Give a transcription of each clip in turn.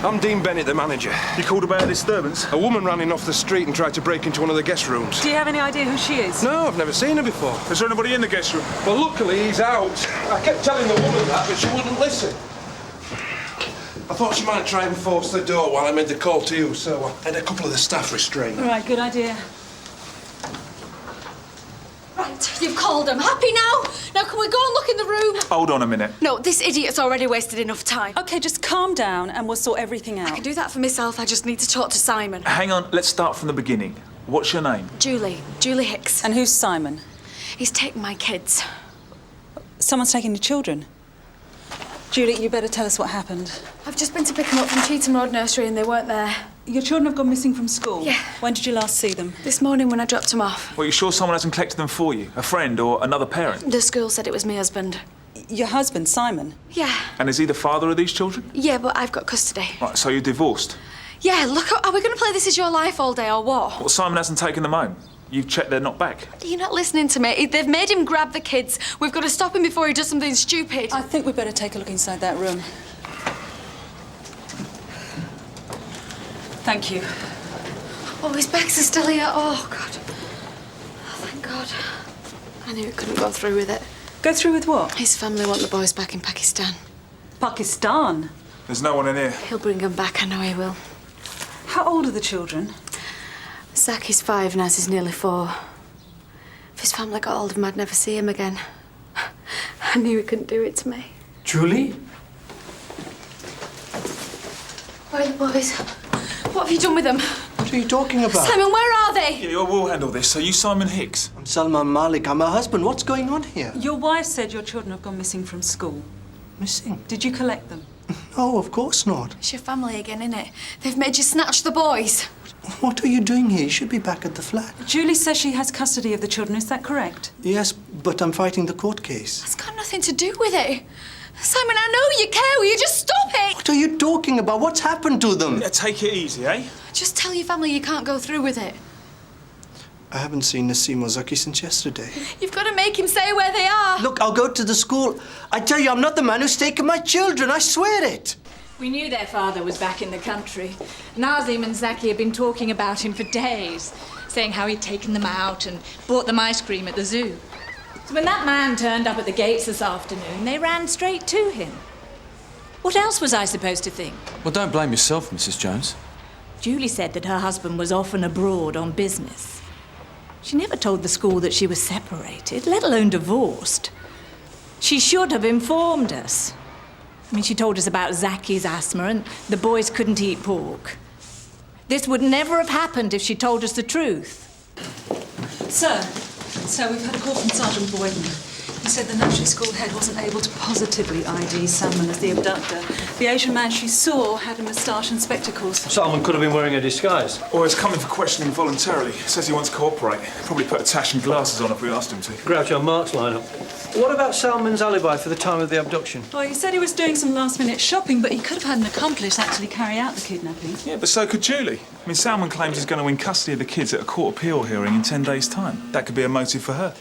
I'm Dean Bennett, the manager. You called about a disturbance? A woman ran in off the street and tried to break into one of the guest rooms. Do you have any idea who she is? No, I've never seen her before. Is there anybody in the guest room? Well, luckily he's out. I kept telling the woman that, but she wouldn't listen. I thought she might try and force the door while I made the call to you, so I had a couple of the staff restrained. All right, good idea. Right, you've called them. Happy now? Now can we go and look in the room? Hold on a minute. No, this idiot's already wasted enough time. OK, just calm down and we'll sort everything out. I can do that for myself. I just need to talk to Simon. Hang on, let's start from the beginning. What's your name? Julie Hicks. And who's Simon? He's taken my kids. Someone's taking your children. Julie, you better tell us what happened. I've just been to pick them up from Cheetham Road Nursery and they weren't there. Your children have gone missing from school? Yeah. When did you last see them? This morning when I dropped them off. Well, you sure someone hasn't collected them for you? A friend or another parent? The school said it was my husband. Your husband, Simon? Yeah. And is he the father of these children? Yeah, but I've got custody. Right, so you're divorced? Yeah, look, are we going to play This Is Your Life all day or what? Well, Simon hasn't taken them home. You've checked they're not back. You're not listening to me. They've made him grab the kids. We've got to stop him before he does something stupid. I think we'd better take a look inside that room. Thank you. Oh, his bags are still here. Oh, God. Oh, thank God. I knew it couldn't go through with it. Go through with what? His family want the boys back in Pakistan. Pakistan? There's no one in here. He'll bring them back, I know he will. How old are the children? Zaki's 5 and Naz is nearly 4. If his family got hold of him, I'd never see him again. I knew he couldn't do it to me. Julie? Where are the boys? What have you done with them? What are you talking about? Simon, where are they? Yeah, we'll handle this. So you Simon Hicks? I'm Salman Malik. I'm her husband. What's going on here? Your wife said your children have gone missing from school. Missing? Did you collect them? No, of course not. It's your family again, innit? They've made you snatch the boys. What are you doing here? You should be back at the flat. Julie says she has custody of the children. Is that correct? Yes, but I'm fighting the court case. It's got nothing to do with it. Simon, I know you care. Will you just stop it? What are you talking about? What's happened to them? Yeah, take it easy, eh? Just tell your family you can't go through with it. I haven't seen Naseem or Zaki since yesterday. You've got to make him say where they are. Look, I'll go to the school. I tell you, I'm not the man who's taken my children. I swear it. We knew their father was back in the country. Nazim and Zaki had been talking about him for days, saying how he'd taken them out and bought them ice cream at the zoo. So when that man turned up at the gates this afternoon, they ran straight to him. What else was I supposed to think? Well, don't blame yourself, Mrs. Jones. Julie said that her husband was often abroad on business. She never told the school that she was separated, let alone divorced. She should have informed us. I mean, she told us about Zaki's asthma and the boys couldn't eat pork. This would never have happened if she told us the truth. Sir, we've had a call from Sergeant Boyden. He said the nursery school head wasn't able to positively ID Salmon as the abductor. The Asian man she saw had a moustache and spectacles. Salmon could have been wearing a disguise. Or he's coming for questioning voluntarily. Says he wants to cooperate. Probably put a tash and glasses on if we asked him to. Groucho Marx lineup. What about Salmon's alibi for the time of the abduction? Well, he said he was doing some last-minute shopping, but he could have had an accomplice actually carry out the kidnapping. Yeah, but so could Julie. I mean, Salmon claims he's going to win custody of the kids at a court appeal hearing in 10 days' time. That could be a motive for her.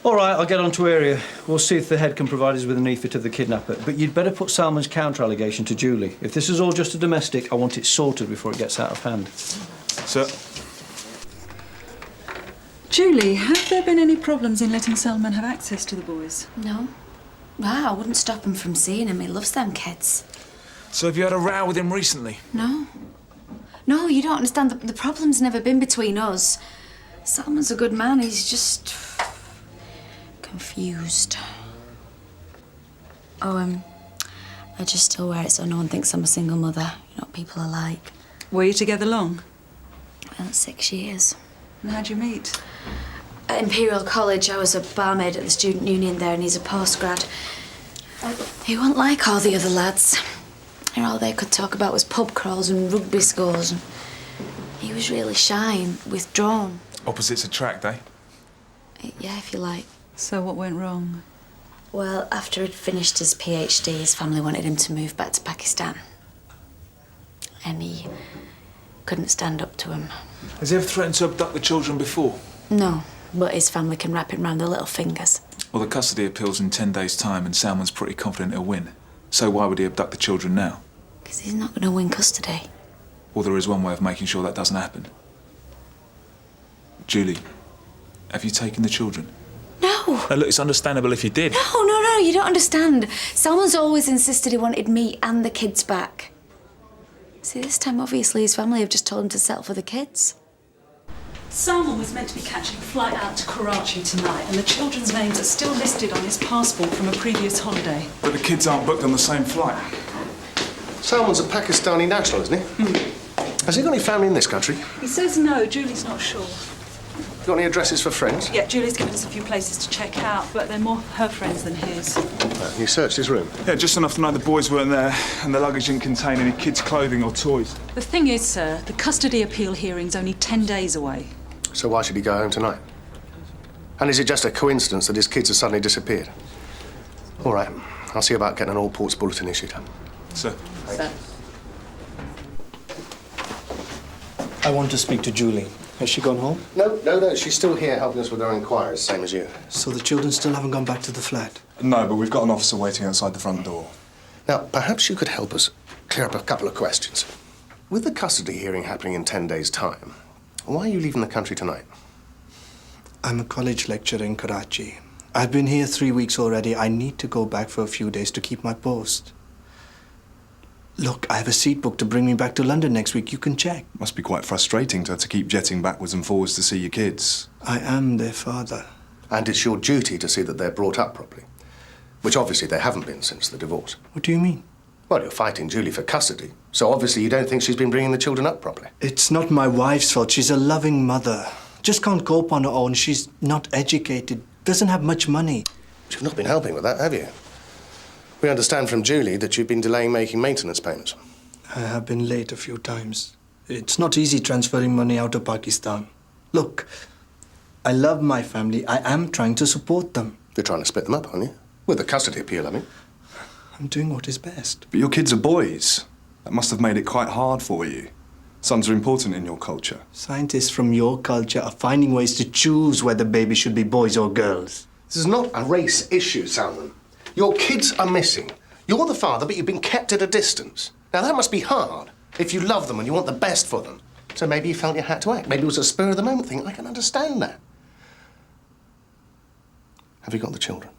All right, I'll get on to area. We'll see if the head can provide us with an e-fit of the kidnapper. But you'd better put Salmon's counter-allegation to Julie. If this is all just a domestic, I want it sorted before it gets out of hand. Sir? Julie, have there been any problems in letting Salman have access to the boys? No. Wow, I wouldn't stop him from seeing him. He loves them kids. So have you had a row with him recently? No. No, you don't understand. The problem's never been between us. Salman's a good man. He's just confused. Oh, I just still wear it so no one thinks I'm a single mother. You know what people are like. Were you together long? Well, 6 years. And how'd you meet? At Imperial College, I was a barmaid at the student union there, and he's a postgrad. He wasn't like all the other lads. And all they could talk about was pub crawls and rugby scores. And he was really shy and withdrawn. Opposites attract, eh? Yeah, if you like. So what went wrong? Well, after he'd finished his PhD, his family wanted him to move back to Pakistan. And he couldn't stand up to him. Has he ever threatened to abduct the children before? No, but his family can wrap it round their little fingers. Well, the custody appeal's in 10 days' time and Salman's pretty confident he'll win. So why would he abduct the children now? Because he's not going to win custody. Well, there is one way of making sure that doesn't happen. Julie, have you taken the children? No. Now, look, it's understandable if you did. No, you don't understand. Salman's always insisted he wanted me and the kids back. See, this time, obviously, his family have just told him to settle for the kids. Salman was meant to be catching a flight out to Karachi tonight, and the children's names are still listed on his passport from a previous holiday. But the kids aren't booked on the same flight. Salman's a Pakistani national, isn't he? Has he got any family in this country? He says no, Julie's not sure. Got any addresses for friends? Yeah, Julie's given us a few places to check out, but they're more her friends than his. You searched his room? Yeah, just enough to know the boys weren't there and the luggage didn't contain any kids' clothing or toys. The thing is, sir, the custody appeal hearing's only 10 days away. So why should he go home tonight? And is it just a coincidence that his kids have suddenly disappeared? All right, I'll see about getting an all-ports bulletin issued. Sir. Sir. I want to speak to Julie. Has she gone home? No, she's still here helping us with our inquiries, same as you. So the children still haven't gone back to the flat? No, but we've got an officer waiting outside the front door. Now, perhaps you could help us clear up a couple of questions. With the custody hearing happening in 10 days' time, why are you leaving the country tonight? I'm a college lecturer in Karachi. I've been here 3 weeks already. I need to go back for a few days to keep my post. Look, I have a seat booked to bring me back to London next week. You can check. Must be quite frustrating to have to keep jetting backwards and forwards to see your kids. I am their father. And it's your duty to see that they're brought up properly, which obviously they haven't been since the divorce. What do you mean? Well, you're fighting Julie for custody, so obviously you don't think she's been bringing the children up properly. It's not my wife's fault. She's a loving mother. Just can't cope on her own. She's not educated, doesn't have much money. You've not been helping with that, have you? We understand from Julie that you've been delaying making maintenance payments. I have been late a few times. It's not easy transferring money out of Pakistan. Look, I love my family. I am trying to support them. You're trying to split them up, aren't you? With the custody appeal, I mean. I'm doing what is best. But your kids are boys. That must have made it quite hard for you. Sons are important in your culture. Scientists from your culture are finding ways to choose whether babies should be boys or girls. This is not a race issue, Salman. Your kids are missing. You're the father, but you've been kept at a distance. Now, that must be hard if you love them and you want the best for them. So maybe you felt you had to act. Maybe it was a spur-of-the-moment thing. I can understand that. Have you got the children?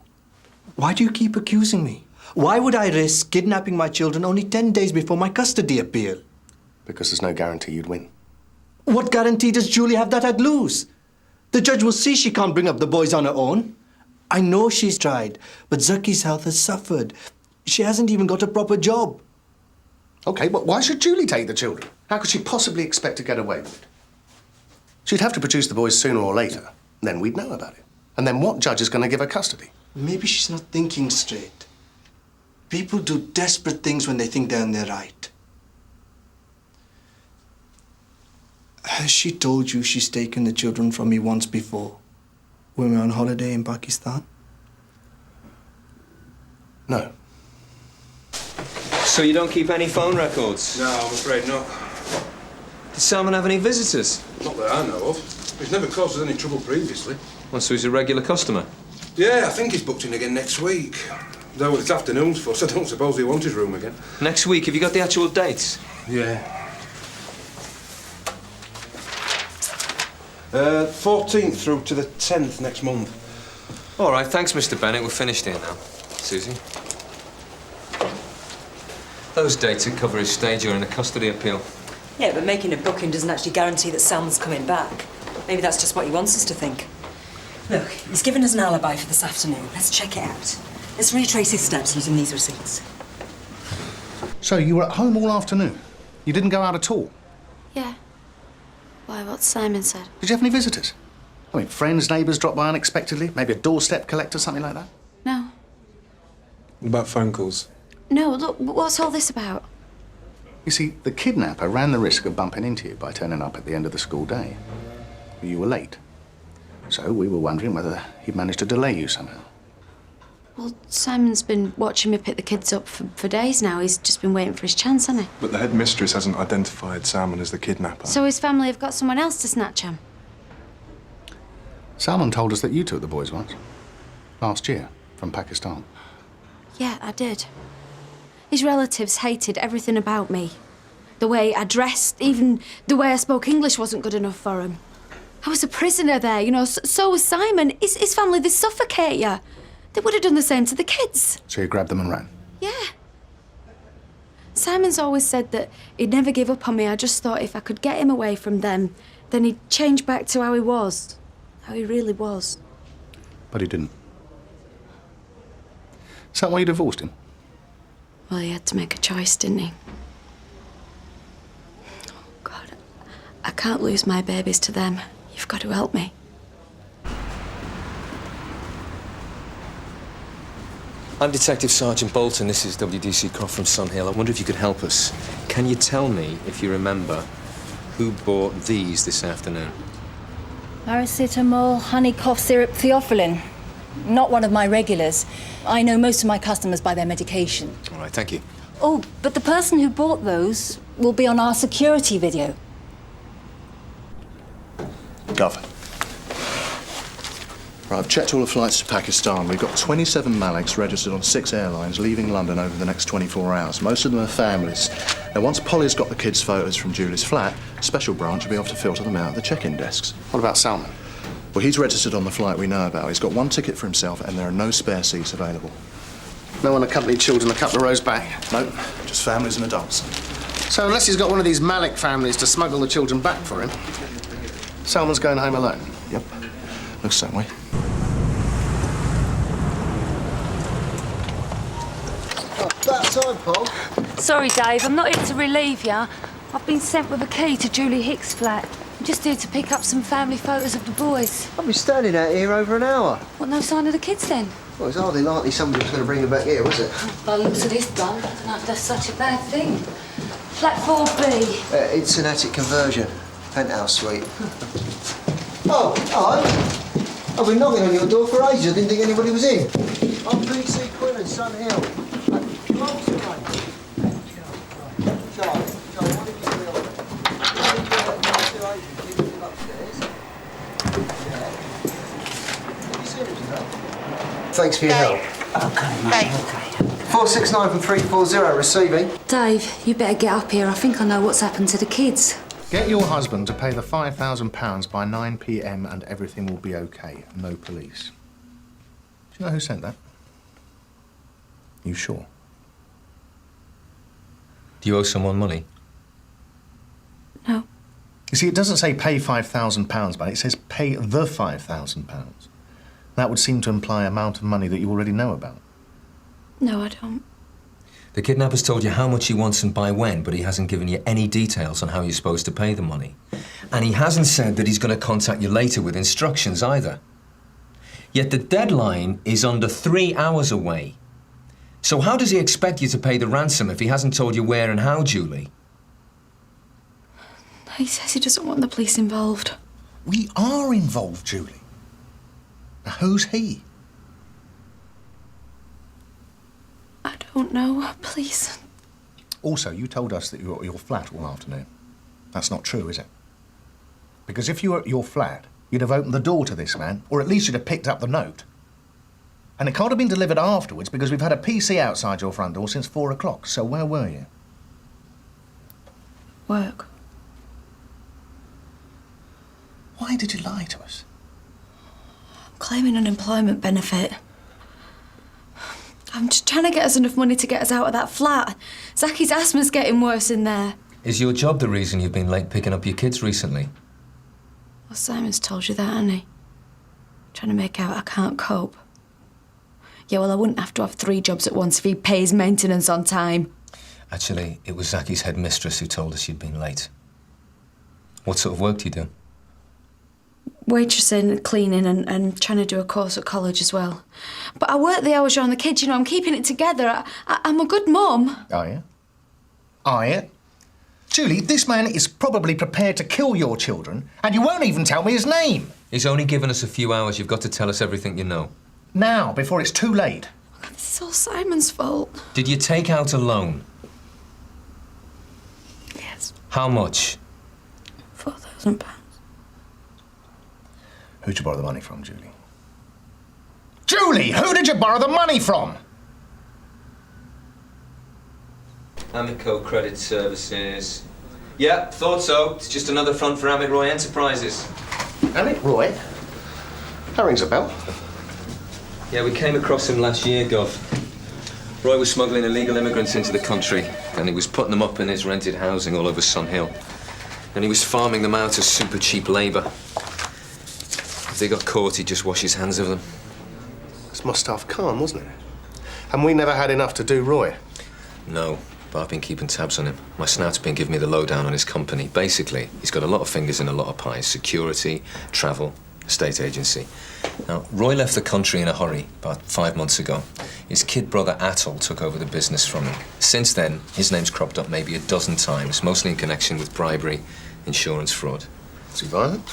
Why do you keep accusing me? Why would I risk kidnapping my children only 10 days before my custody appeal? Because there's no guarantee you'd win. What guarantee does Julie have that I'd lose? The judge will see she can't bring up the boys on her own. I know she's tried, but Zaki's health has suffered. She hasn't even got a proper job. OK, but why should Julie take the children? How could she possibly expect to get away with it? She'd have to produce the boys sooner or later. Then we'd know about it. And then what judge is going to give her custody? Maybe she's not thinking straight. People do desperate things when they think they're in their right. Has she told you she's taken the children from me once before? When we were on holiday in Pakistan? No. So you don't keep any phone records? No, I'm afraid not. Does Salman have any visitors? Not that I know of. He's never caused us any trouble previously. Well, so he's a regular customer? Yeah, I think he's booked in again next week. Though it's afternoons for us, I don't suppose he wants his room again. Next week? Have you got the actual dates? Yeah. 14th through to the 10th next month. All right, thanks, Mr. Bennett. We're finished here now. Susie? Those dates would cover his stay during a custody appeal. Yeah, but making a booking doesn't actually guarantee that Salman's coming back. Maybe that's just what he wants us to think. Look, he's given us an alibi for this afternoon. Let's check it out. Let's retrace his steps using these receipts. So you were at home all afternoon? You didn't go out at all? Yeah. Why, what Simon said? Did you have any visitors? I mean, friends, neighbours drop by unexpectedly? Maybe a doorstep collector, something like that? No. What about phone calls? No, look, what's all this about? You see, the kidnapper ran the risk of bumping into you by turning up at the end of the school day. You were late. So we were wondering whether he'd managed to delay you somehow. Well, Simon's been watching me pick the kids up for days now. He's just been waiting for his chance, hasn't he? But the headmistress hasn't identified Salman as the kidnapper. So his family have got someone else to snatch him? Salman told us that you took the boys once. Last year, from Pakistan. Yeah, I did. His relatives hated everything about me. The way I dressed, even the way I spoke English wasn't good enough for him. I was a prisoner there, you know, so was Simon. His family, they suffocate you. They would have done the same to the kids. So you grabbed them and ran? Yeah. Simon's always said that he'd never give up on me. I just thought if I could get him away from them, then he'd change back to how he was. How he really was. But he didn't. Is that why you divorced him? Well, he had to make a choice, didn't he? Oh, God. I can't lose my babies to them. You've got to help me. I'm Detective Sergeant Boulton. This is WDC Croft from Sunhill. I wonder if you could help us. Can you tell me, if you remember, who bought these this afternoon? Paracetamol, honey cough syrup, theophylline. Not one of my regulars. I know most of my customers by their medication. All right, thank you. Oh, but the person who bought those will be on our security video. Gov. Right, I've checked all the flights to Pakistan. We've got 27 Maliks registered on 6 airlines leaving London over the next 24 hours. Most of them are families. Now, once Polly's got the kids' photos from Julie's flat, a special branch will be able to filter them out at the check-in desks. What about Salman? Well, he's registered on the flight we know about. He's got 1 ticket for himself and there are no spare seats available. No unaccompanied children a couple of rows back? Nope, just families and adults. So unless he's got one of these Malik families to smuggle the children back for him, Salman's going home alone? Yep, looks that way. About time, Paul. Sorry, Dave, I'm not here to relieve you. I've been sent with a key to Julie Hicks' flat. I'm just here to pick up some family photos of the boys. I've been standing out here over an hour. What, no sign of the kids then? Well, it's hardly likely somebody was going to bring them back here, was it? By the looks of this bum, I don't know if that's such a bad thing. Flat 4B. It's an attic conversion. Penthouse suite. Oh, hi. I've been knocking on your door for ages. I didn't think anybody was in. I'm PC Quinn and Sun Hill. Thanks for your help. Okay. 469 from 340, receiving. Dave, you better get up here. I think I know what's happened to the kids. Get your husband to pay the £5,000 by 9 p.m. and everything will be OK. No police. Do you know who sent that? You sure? Do you owe someone money? No. You see, it doesn't say pay £5,000, but it says pay the £5,000. That would seem to imply an amount of money that you already know about. No, I don't. The kidnapper's told you how much he wants and by when, but he hasn't given you any details on how you're supposed to pay the money. And he hasn't said that he's going to contact you later with instructions either. Yet the deadline is under 3 hours away. So how does he expect you to pay the ransom if he hasn't told you where and how, Julie? He says he doesn't want the police involved. We are involved, Julie. Now, who's he? I don't know. Please. Also, you told us that you were at your flat all afternoon. That's not true, is it? Because if you were at your flat, you'd have opened the door to this man, or at least you'd have picked up the note. And it can't have been delivered afterwards because we've had a PC outside your front door since 4 o'clock. So where were you? Work. Why did you lie to us? I'm claiming an employment benefit. I'm just trying to get us enough money to get us out of that flat. Zacky's asthma's getting worse in there. Is your job the reason you've been late picking up your kids recently? Well, Simon's told you that, hasn't he? Trying to make out I can't cope. Yeah, well, I wouldn't have to have 3 jobs at once if he pays maintenance on time. Actually, it was Zacky's headmistress who told us you'd been late. What sort of work do you do? Waitressing, cleaning and trying to do a course at college as well. But I work the hours around the kids, you know, I'm keeping it together. I'm a good mum. Are you? Are you? Julie, this man is probably prepared to kill your children, and you won't even tell me his name. He's only given us a few hours. You've got to tell us everything you know. Now, before it's too late. This is all Simon's fault. Did you take out a loan? Yes. How much? £4,000. Who'd you borrow the money from, Julie? Julie, who did you borrow the money from? Amico Credit Services. Yeah, thought so. It's just another front for Amit Roy Enterprises. Amit Roy? That rings a bell. Yeah, we came across him last year, Gov. Roy was smuggling illegal immigrants into the country, and he was putting them up in his rented housing all over Sun Hill. And he was farming them out as super cheap labour. If they got caught, he'd just wash his hands of them. It's Mustafa Khan, wasn't it? And we never had enough to do Roy. No, but I've been keeping tabs on him. My snout's been giving me the lowdown on his company. Basically, he's got a lot of fingers in a lot of pies. Security, travel, estate agency. Now, Roy left the country in a hurry about 5 months ago. His kid brother Atul took over the business from him. Since then, his name's cropped up maybe a dozen times, mostly in connection with bribery, insurance fraud. Is he violent?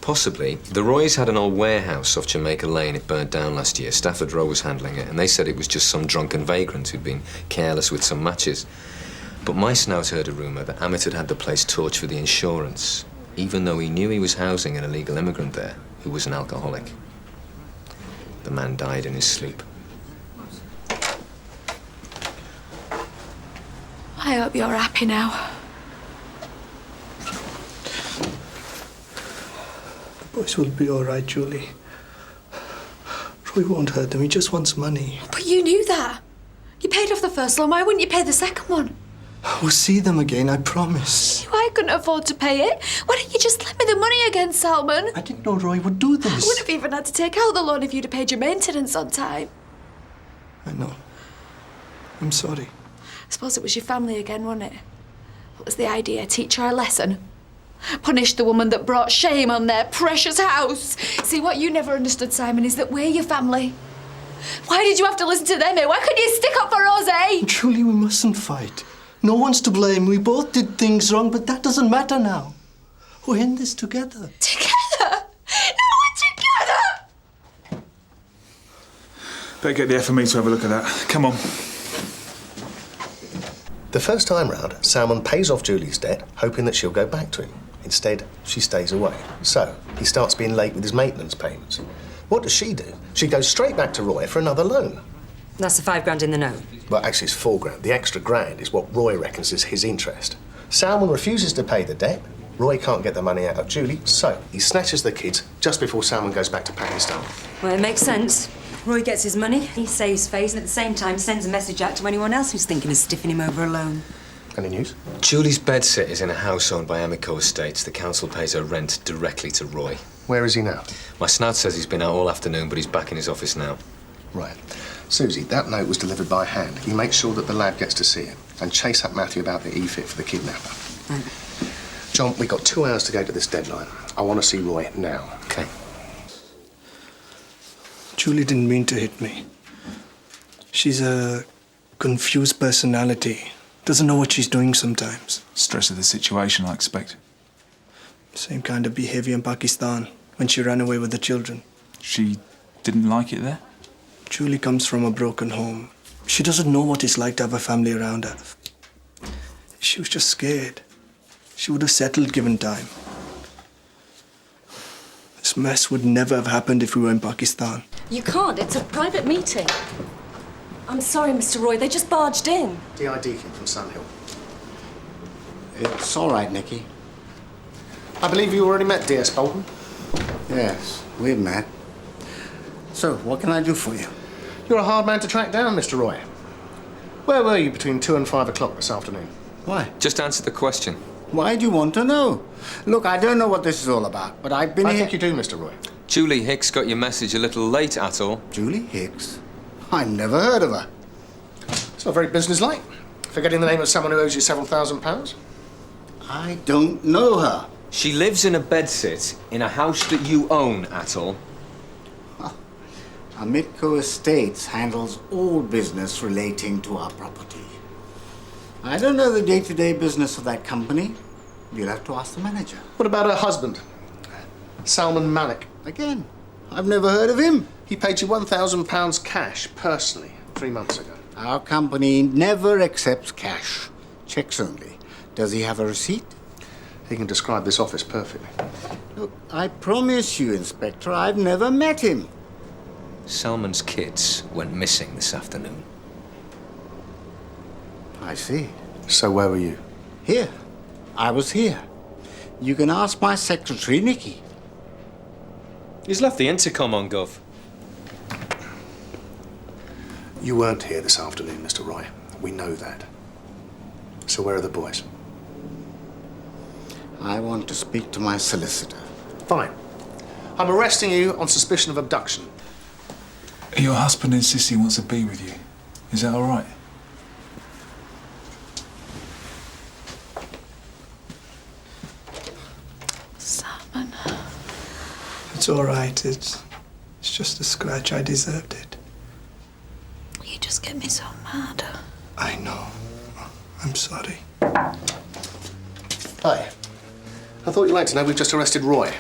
Possibly. The Roys had an old warehouse off Jamaica Lane. It burned down last year. Stafford Row was handling it, and they said it was just some drunken vagrant who'd been careless with some matches. But my snout heard a rumour that Amit had the place torched for the insurance, even though he knew he was housing an illegal immigrant there who was an alcoholic. The man died in his sleep. I hope you're happy now. The boys will be all right, Julie. Roy won't hurt them. He just wants money. But you knew that. You paid off the first loan. Why wouldn't you pay the second one? We'll see them again, I promise. I couldn't afford to pay it. Why don't you just lend me the money again, Salmon? I didn't know Roy would do this. I wouldn't have even had to take out the loan if you'd have paid your maintenance on time. I know. I'm sorry. I suppose it was your family again, wasn't it? What was the idea? Teach her a lesson? Punish the woman that brought shame on their precious house? See, what you never understood, Simon, is that we're your family. Why did you have to listen to them, eh? Why couldn't you stick up for us, eh? Julie, we mustn't fight. No one's to blame. We both did things wrong, but that doesn't matter now. We're in this together. Together? No, we're together! Better get the FME to have a look at that. Come on. The first time round, Salmon pays off Julie's debt, hoping that she'll go back to him. Instead, she stays away. So, he starts being late with his maintenance payments. What does she do? She goes straight back to Roy for another loan. That's the £5 in the note. Well, actually, it's £4 grand. The extra £1 is what Roy reckons is his interest. Salmon refuses to pay the debt. Roy can't get the money out of Julie, so he snatches the kids just before Salmon goes back to Pakistan. Well, it makes sense. Roy gets his money, he saves face, and at the same time sends a message out to anyone else who's thinking of stiffing him over a loan. Any news? Julie's bedsit is in a house owned by Amico Estates. The council pays her rent directly to Roy. Where is he now? My snout says he's been out all afternoon, but he's back in his office now. Right. Susie, that note was delivered by hand. You make sure that the lad gets to see it, and chase up Matthew about the e-fit for the kidnapper. John, we've got 2 hours to go to this deadline. I want to see Roy now. Okay. Julie didn't mean to hit me. She's a confused personality. Doesn't know what she's doing sometimes. Stress of the situation, I expect. Same kind of behaviour in Pakistan, when she ran away with the children. She didn't like it there? Julie comes from a broken home. She doesn't know what it's like to have a family around her. She was just scared. She would have settled given time. This mess would never have happened if we were in Pakistan. You can't. It's a private meeting. I'm sorry, Mr. Roy. They just barged in. DID came from Sun Hill. It's all right, Nicky. I believe you already met DS Boulton. Yes, we've met. So, what can I do for you? You're a hard man to track down, Mr. Roy. Where were you between 2 and 5 o'clock this afternoon? Why? Just answer the question. Why do you want to know? Look, I don't know what this is all about, but I've been I here... think you do, Mr. Roy. Julie Hicks got your message a little late, Atul. Julie Hicks? I've never heard of her. It's not very businesslike. Forgetting the name of someone who owes you several £1,000s. I don't know her. She lives in a bedsit in a house that you own, Atul. Amico Estates handles all business relating to our property. I don't know the day-to-day business of that company. You'll have to ask the manager. What about her husband? Salman Malik. Again, I've never heard of him. He paid you £1,000 cash, personally, 3 months ago. Our company never accepts cash. Checks only. Does he have a receipt? He can describe this office perfectly. Look, I promise you, Inspector, I've never met him. Salman's kids went missing this afternoon. I see. So where were you? Here. I was here. You can ask my secretary, Nicky. He's left the intercom on, Gov. You weren't here this afternoon, Mr. Roy. We know that. So where are the boys? I want to speak to my solicitor. Fine. I'm arresting you on suspicion of abduction. Your husband insists he wants to be with you. Is that all right? Salmon. It's all right. It's just a scratch. I deserved it. You just get me so mad. I know. I'm sorry. Hi. I thought you'd like to know we've just arrested Roy.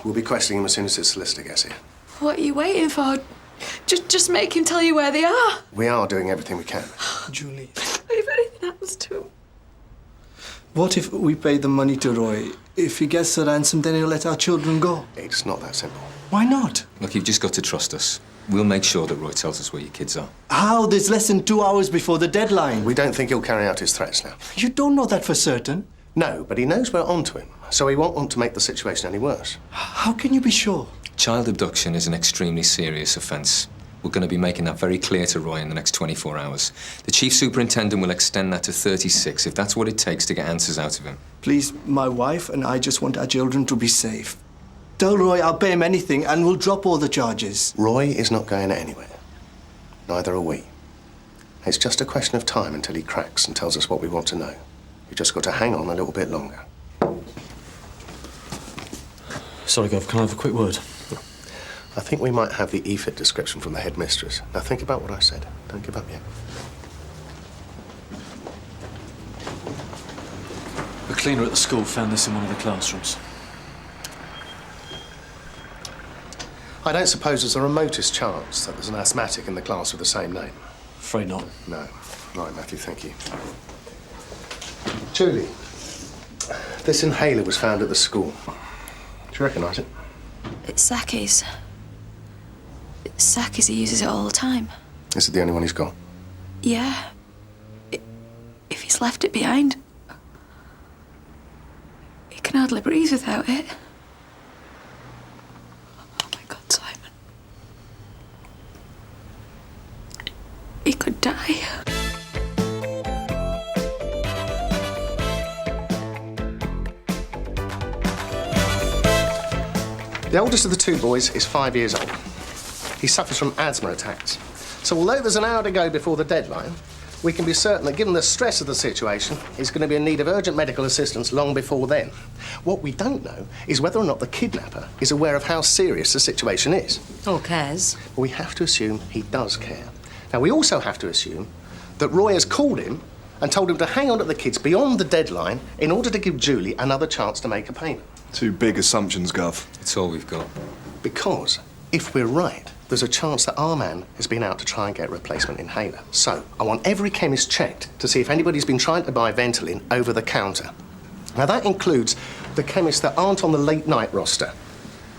We'll be questioning him as soon as his solicitor gets here. What are you waiting for? Just make him tell you where they are. We are doing everything we can. Julie. If anything happens to him. What if we pay the money to Roy? If he gets the ransom, then he'll let our children go. It's not that simple. Why not? Look, you've just got to trust us. We'll make sure that Roy tells us where your kids are. How? There's less than 2 hours before the deadline. We don't think he'll carry out his threats now. You don't know that for certain. No, but he knows we're onto him, so he won't want to make the situation any worse. How can you be sure? Child abduction is an extremely serious offence. We're going to be making that very clear to Roy in the next 24 hours. The Chief Superintendent will extend that to 36 if that's what it takes to get answers out of him. Please, my wife and I just want our children to be safe. Tell Roy I'll pay him anything and we'll drop all the charges. Roy is not going anywhere. Neither are we. It's just a question of time until he cracks and tells us what we want to know. You've just got to hang on a little bit longer. Sorry, Gov, can I have a quick word? I think we might have the EFIT description from the headmistress. Now think about what I said. Don't give up yet. A cleaner at the school found this in one of the classrooms. I don't suppose there's the remotest chance that there's an asthmatic in the class with the same name. Afraid not. No. Right, Matthew, thank you. Julie, this inhaler was found at the school. Do you recognise it? It's Saki's. It's Saki's. He uses it all the time. Is it the only one he's got? Yeah. If he's left it behind, he can hardly breathe without it. Oh my God, Simon. He could die. The oldest of the two boys is 5 years old. He suffers from asthma attacks. So although there's an hour to go before the deadline, we can be certain that given the stress of the situation, he's going to be in need of urgent medical assistance long before then. What we don't know is whether or not the kidnapper is aware of how serious the situation is. Or cares. We have to assume he does care. Now, we also have to assume that Roy has called him and told him to hang on to the kids beyond the deadline in order to give Julie another chance to make a payment. Two big assumptions, Gov. It's all we've got. Because if we're right, there's a chance that our man has been out to try and get a replacement inhaler. So I want every chemist checked to see if anybody's been trying to buy Ventolin over the counter. Now, that includes the chemists that aren't on the late night roster.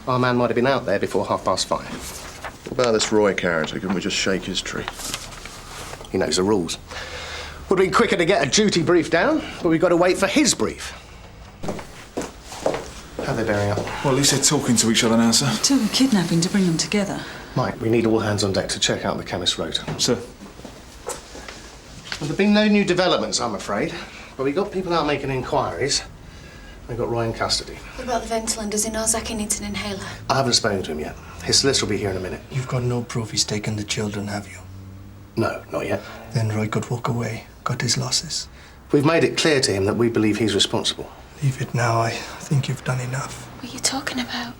Our man might have been out there before 5:30. What about this Roy character? Couldn't we just shake his tree? He knows the rules. Would have been quicker to get a duty brief down, but we've got to wait for his brief. How are they bearing up? Well, at least they're talking to each other now, sir. Took a kidnapping to bring them together. Mike, we need all hands on deck to check out the chemist's rotor. Sir. Well, there've been no new developments, I'm afraid. But we got people out making inquiries. We've got Roy in custody. What about the Ventolin? Does he know Zaki needs an inhaler? I haven't spoken to him yet. His solicitor will be here in a minute. You've got no proof he's taken the children, have you? No, not yet. Then Roy could walk away, got his losses. We've made it clear to him that we believe he's responsible. Leave it now. I think you've done enough. What are you talking about?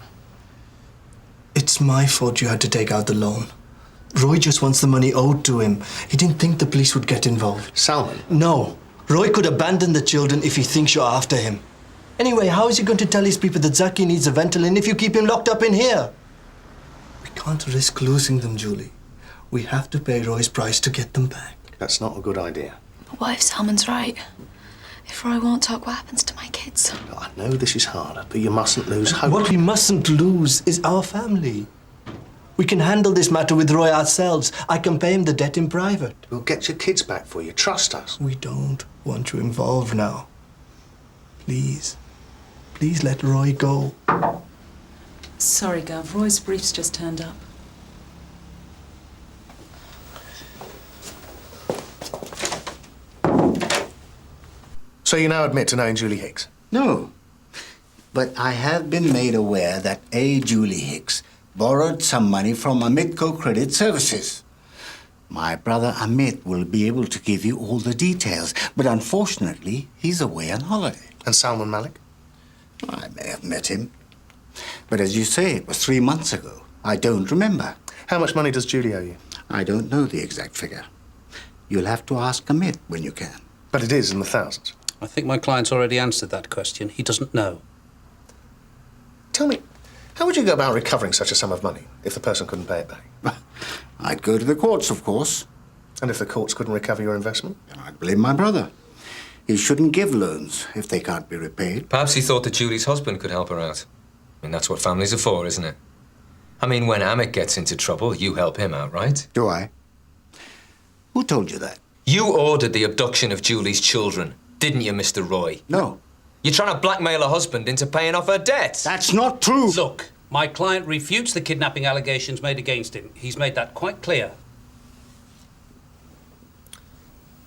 It's my fault you had to take out the loan. Roy just wants the money owed to him. He didn't think the police would get involved. Salmon? No. Roy could abandon the children if he thinks you're after him. Anyway, how is he going to tell his people that Zaki needs a Ventolin if you keep him locked up in here? We can't risk losing them, Julie. We have to pay Roy's price to get them back. That's not a good idea. But what if Salmon's right? If Roy won't talk, what happens to my kids? I know this is hard, but you mustn't lose hope. What we mustn't lose is our family. We can handle this matter with Roy ourselves. I can pay him the debt in private. We'll get your kids back for you. Trust us. We don't want you involved now. Please. Please let Roy go. Sorry, Gov. Roy's brief's just turned up. So you now admit to knowing Julie Hicks? No. But I have been made aware that A. Julie Hicks borrowed some money from Amitco Credit Services. My brother Amit will be able to give you all the details, but unfortunately, he's away on holiday. And Salman Malik? I may have met him. But as you say, it was 3 months ago. I don't remember. How much money does Julie owe you? I don't know the exact figure. You'll have to ask Amit when you can. But it is in the thousands. I think my client's already answered that question. He doesn't know. Tell me, how would you go about recovering such a sum of money if the person couldn't pay it back? I'd go to the courts, of course. And if the courts couldn't recover your investment? I'd blame my brother. He shouldn't give loans if they can't be repaid. Perhaps he thought that Julie's husband could help her out. I mean, that's what families are for, isn't it? I mean, when Amit gets into trouble, you help him out, right? Do I? Who told you that? You ordered the abduction of Julie's children, didn't you, Mr. Roy? No. You're trying to blackmail her husband into paying off her debt. That's not true. Look, my client refutes the kidnapping allegations made against him. He's made that quite clear.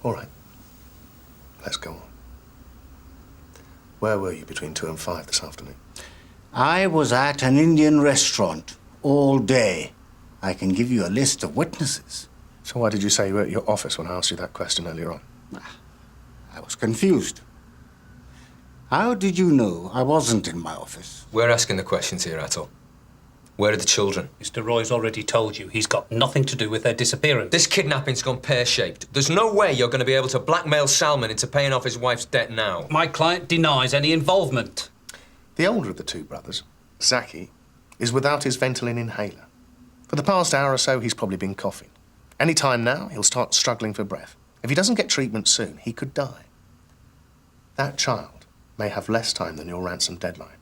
All right. Let's go on. Where were you between 2 and 5 this afternoon? I was at an Indian restaurant all day. I can give you a list of witnesses. So why did you say you were at your office when I asked you that question earlier on? I was confused. How did you know I wasn't in my office? We're asking the questions here, Atul. Where are the children? Mr. Roy's already told you. He's got nothing to do with their disappearance. This kidnapping's gone pear-shaped. There's no way you're going to be able to blackmail Salman into paying off his wife's debt now. My client denies any involvement. The older of the two brothers, Zaki, is without his Ventolin inhaler. For the past hour or so, he's probably been coughing. Any time now, he'll start struggling for breath. If he doesn't get treatment soon, he could die. That child may have less time than your ransom deadline.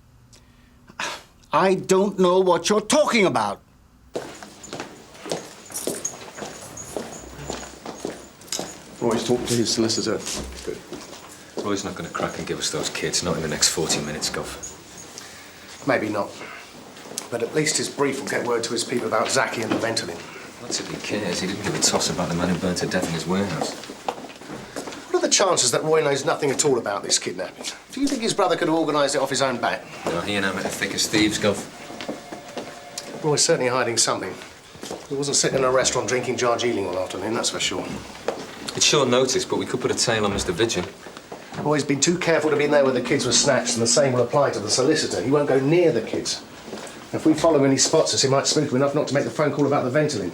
I don't know what you're talking about. Roy's talked to his solicitor. Good. Roy's not going to crack and give us those kids, not in the next 40 minutes, Gov. Maybe not. But at least his brief will get word to his people about Zaki and the Ventolin. What's if he cares? He didn't give a toss about the man who burnt to death in his warehouse. What are the chances that Roy knows nothing at all about this kidnapping? Do you think his brother could have organised it off his own back? No, he and Amit are thick as thieves, Gov. Roy's certainly hiding something. He wasn't sitting in a restaurant drinking Darjeeling all afternoon, that's for sure. It's short notice, but we could put a tail on Mr. Vigil. Roy's been too careful to be in there when the kids were snatched, and the same will apply to the solicitor. He won't go near the kids. If we follow him and he spots us, he might spook him enough not to make the phone call about the Ventolin.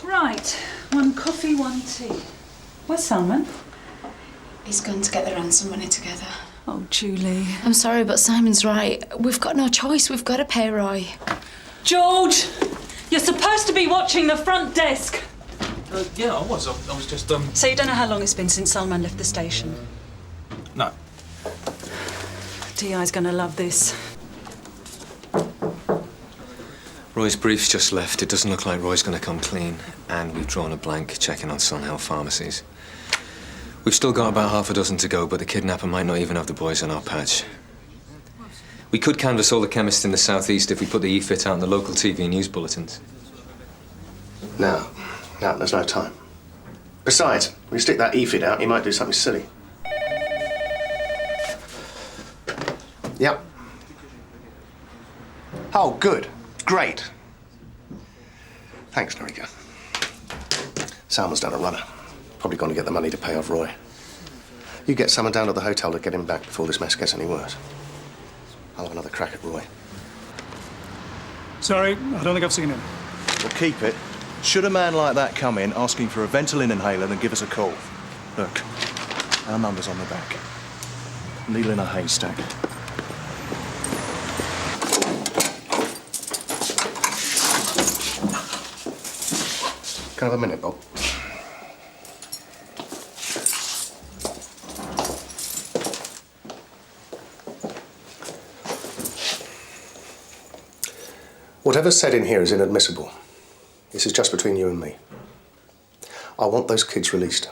Right. 1 coffee, 1 tea. Where's Salman? He's going to get the ransom money together. Oh, Julie. I'm sorry, but Simon's right. We've got no choice. We've got to pay Roy. George! You're supposed to be watching the front desk. Yeah, I was. I was just, So you don't know how long it's been since Salman left the station? No. T.I.'s gonna love this. Roy's brief's just left. It doesn't look like Roy's going to come clean. And we've drawn a blank checking on Sunhill pharmacies. We've still got about half a dozen to go, but the kidnapper might not even have the boys on our patch. We could canvass all the chemists in the southeast if we put the E-fit out in the local TV news bulletins. No, there's no time. Besides, when you stick that E-fit out, he might do something silly. Yep. Oh, good. Great. Thanks, Norika. Salman's done a runner. Probably gone to get the money to pay off Roy. You get someone down to the hotel to get him back before this mess gets any worse. I'll have another crack at Roy. Sorry, I don't think I've seen him. Well, keep it. Should a man like that come in asking for a Ventolin inhaler, then give us a call. Look, our number's on the back. Needle in a haystack. Can I have a minute, Bob? Whatever's said in here is inadmissible. This is just between you and me. I want those kids released.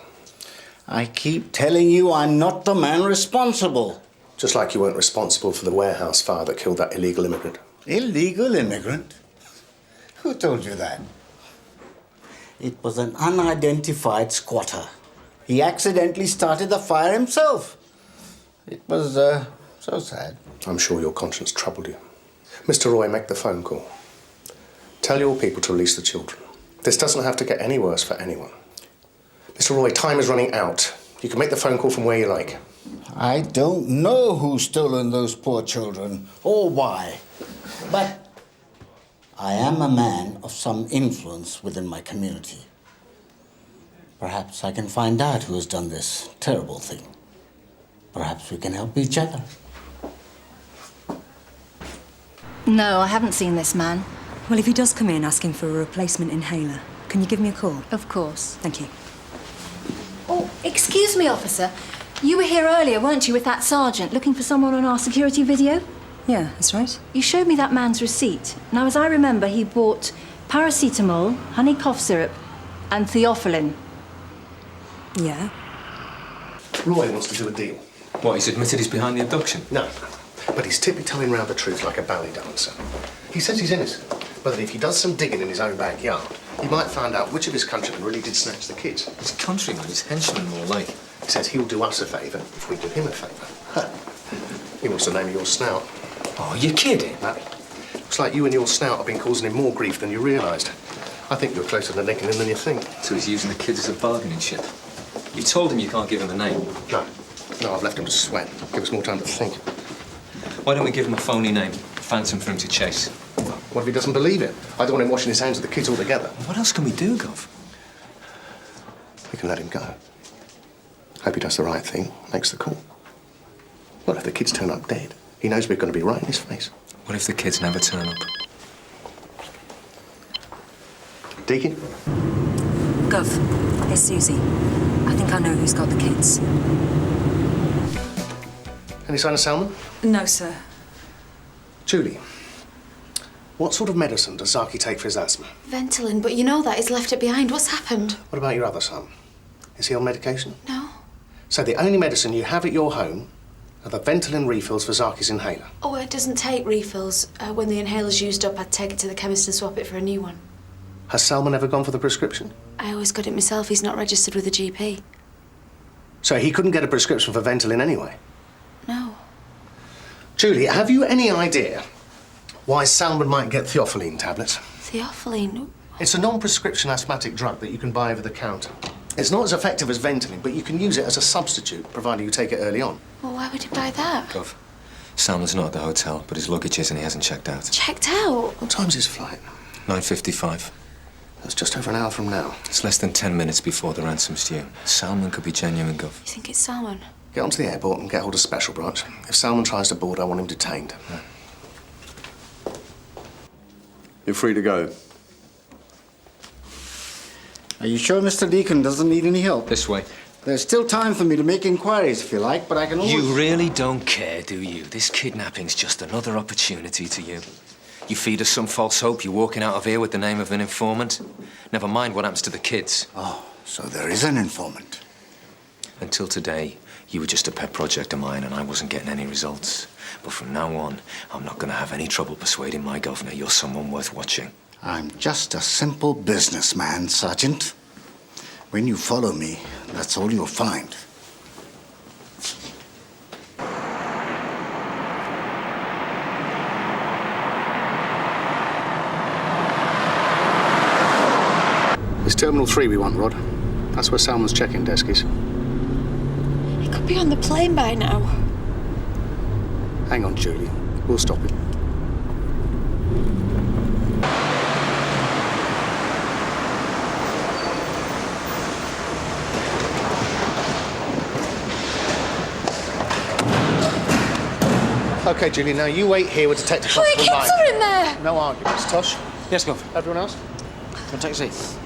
I keep telling you I'm not the man responsible. Just like you weren't responsible for the warehouse fire that killed that illegal immigrant. Illegal immigrant? Who told you that? It was an unidentified squatter. He accidentally started the fire himself. It was, so sad. I'm sure your conscience troubled you. Mr. Roy, make the phone call. Tell your people to release the children. This doesn't have to get any worse for anyone. Mr. Roy, time is running out. You can make the phone call from where you like. I don't know who's stolen those poor children or why, but I am a man of some influence within my community. Perhaps I can find out who has done this terrible thing. Perhaps we can help each other. No, I haven't seen this man. Well, if he does come in asking for a replacement inhaler, can you give me a call? Of course. Thank you. Oh, excuse me, officer. You were here earlier, weren't you, with that sergeant, looking for someone on our security video? Yeah, that's right. You showed me that man's receipt. Now, as I remember, he bought paracetamol, honey cough syrup, and theophylline. Yeah? Roy wants to do a deal. What, he's admitted he's behind the abduction? No, but he's tippy-toeing round the truth like a ballet dancer. He says he's innocent, but that if he does some digging in his own backyard, he might find out which of his countrymen really did snatch the kids. His countrymen, his henchmen, more like. He says he'll do us a favour if we do him a favour. He wants the name of your snout. Oh, you're kidding? Looks like you and your snout have been causing him more grief than you realised. I think you're closer to nicking him than you think. So he's using the kids as a bargaining chip. You told him you can't give him a name. No, I've left him to sweat. Give us more time to think. Why don't we give him a phony name? A phantom for him to chase. What if he doesn't believe it? I don't want him washing his hands of the kids altogether. What else can we do, Gov? We can let him go. Hope he does the right thing, makes the call. Well, if the kids turn up dead, he knows we're going to be right in his face. What if the kids never turn up? Deacon? Gov, it's Susie. I think I know who's got the kids. Any sign of Salmon? No, sir. Julie, what sort of medicine does Zaki take for his asthma? Ventolin, but you know that he's left it behind. What's happened? What about your other son? Is he on medication? No. So the only medicine you have at your home are the Ventolin refills for Zaki's inhaler? Oh, it doesn't take refills. When the inhaler's used up, I'd take it to the chemist and swap it for a new one. Has Salmon ever gone for the prescription? I always got it myself. He's not registered with a GP. So he couldn't get a prescription for Ventolin anyway? No. Julie, have you any idea why Salmon might get theophylline tablets? Theophylline? It's a non-prescription asthmatic drug that you can buy over the counter. It's not as effective as Ventolin, but you can use it as a substitute, provided you take it early on. Well, why would he buy that? Gov, Salmon's not at the hotel, but his luggage is and he hasn't checked out. Checked out? What time's his flight? 9:55. That's just over an hour from now. It's less than 10 minutes before the ransom's due. Salmon could be genuine, Gov. You think it's Salmon? Get onto the airport and get hold of Special Branch. If Salmon tries to board, I want him detained. You're free to go. Are you sure Mr. Deacon doesn't need any help? This way. There's still time for me to make inquiries if you like, but I can always... You really don't care, do you? This kidnapping's just another opportunity to you. You feed us some false hope, you're walking out of here with the name of an informant. Never mind what happens to the kids. Oh, so there is an informant. Until today, you were just a pet project of mine and I wasn't getting any results. But from now on, I'm not going to have any trouble persuading my governor you're someone worth watching. I'm just a simple businessman, Sergeant. When you follow me, that's all you'll find. It's Terminal 3 we want, Rod. That's where Salmon's check-in desk is. He could be on the plane by now. Hang on, Julie. We'll stop him. OK, Julie, now you wait here with Detective Oh, your kids are in there! No arguments. Tosh? Yes, Gov. Everyone else? Can I take a seat?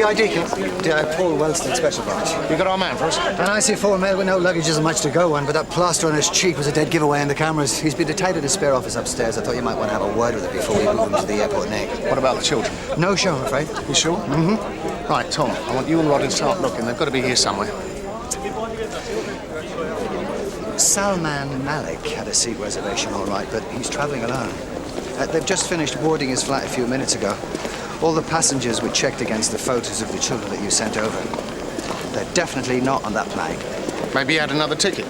The ID, Paul Wellston, Special Branch. You got our man for us? An IC4 mail with no luggage isn't much to go on, but that plaster on his cheek was a dead giveaway in the cameras. He's been detained at his spare office upstairs. I thought you might want to have a word with him before we move him to the airport next. What about the children? No show, I'm afraid. You sure? Mm-hmm. Right, Tom, I want you and Rodden to start looking. They've got to be here somewhere. Salman Malik had a seat reservation, all right, but he's travelling alone. They've just finished boarding his flight a few minutes ago. All the passengers were checked against the photos of the children that you sent over. They're definitely not on that plane. Maybe he had another ticket.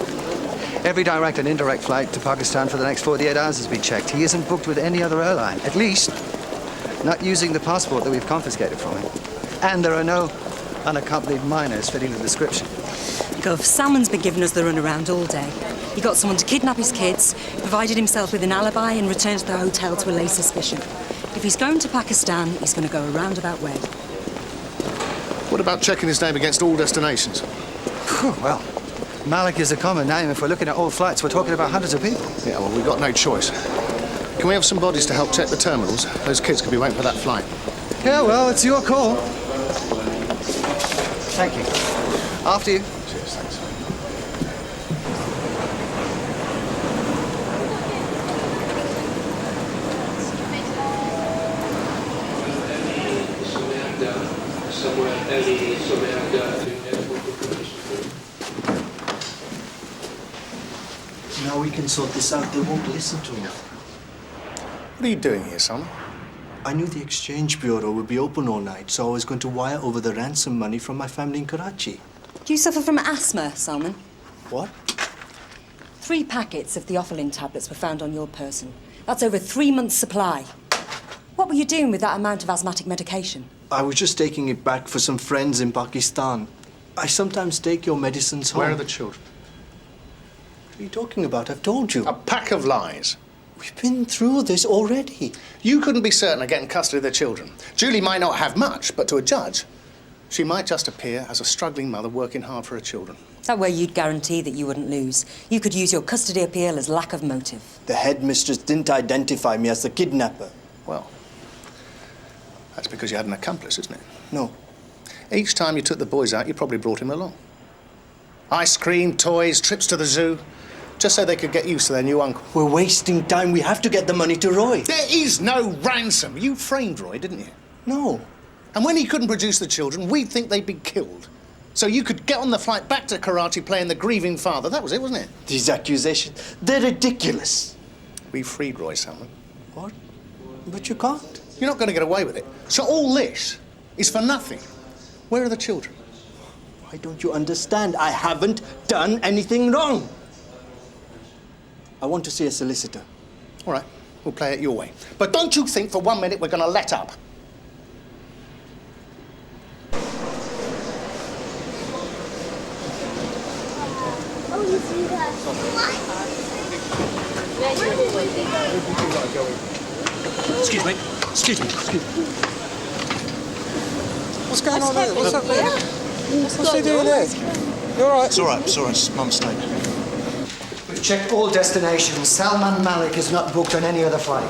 Every direct and indirect flight to Pakistan for the next 48 hours has been checked. He isn't booked with any other airline, at least not using the passport that we've confiscated from him. And there are no unaccompanied minors fitting the description. Gov, Salmon's been giving us the runaround all day. He got someone to kidnap his kids, provided himself with an alibi and returned to the hotel to allay suspicion. If he's going to Pakistan, he's going to go a roundabout way. What about checking his name against all destinations? Well, Malik is a common name. If we're looking at all flights, we're talking about hundreds of people. Yeah, well, we've got no choice. Can we have some bodies to help check the terminals? Those kids could be waiting for that flight. Yeah, well, it's your call. Thank you. After you. Cheers, thanks. Now we can sort this out. They won't listen to us. What are you doing here, son? I knew the exchange bureau would be open all night, so I was going to wire over the ransom money from my family in Karachi. Do you suffer from asthma, Salman? What? 3 packets of theophylline tablets were found on your person. That's over 3 months' supply. What were you doing with that amount of asthmatic medication? I was just taking it back for some friends in Pakistan. I sometimes take your medicines home. Where are the children? What are you talking about? I've told you. A pack of lies. We've been through this already. You couldn't be certain of getting custody of the children. Julie might not have much, but to a judge, she might just appear as a struggling mother working hard for her children. That way you'd guarantee that you wouldn't lose. You could use your custody appeal as lack of motive. The headmistress didn't identify me as the kidnapper. Well, that's because you had an accomplice, isn't it? No. Each time you took the boys out, you probably brought him along. Ice cream, toys, trips to the zoo, just so they could get used to their new uncle. We're wasting time. We have to get the money to Roy. There is no ransom. You framed Roy, didn't you? No. And when he couldn't produce the children, we'd think they'd been killed. So you could get on the flight back to Karachi playing the grieving father. That was it, wasn't it? These accusations, they're ridiculous. We freed Roy, Salman. What? But you can't. You're not going to get away with it. So all this is for nothing. Where are the children? Why don't you understand? I haven't done anything wrong. I want to see a solicitor. All right, we'll play it your way. But don't you think for 1 minute we're going to let up. Excuse me. Excuse me. What's going on there? What's up there? What's he doing there? You all right? It's all right. It's all right. It's my mistake. We've checked all destinations. Salman Malik is not booked on any other flight.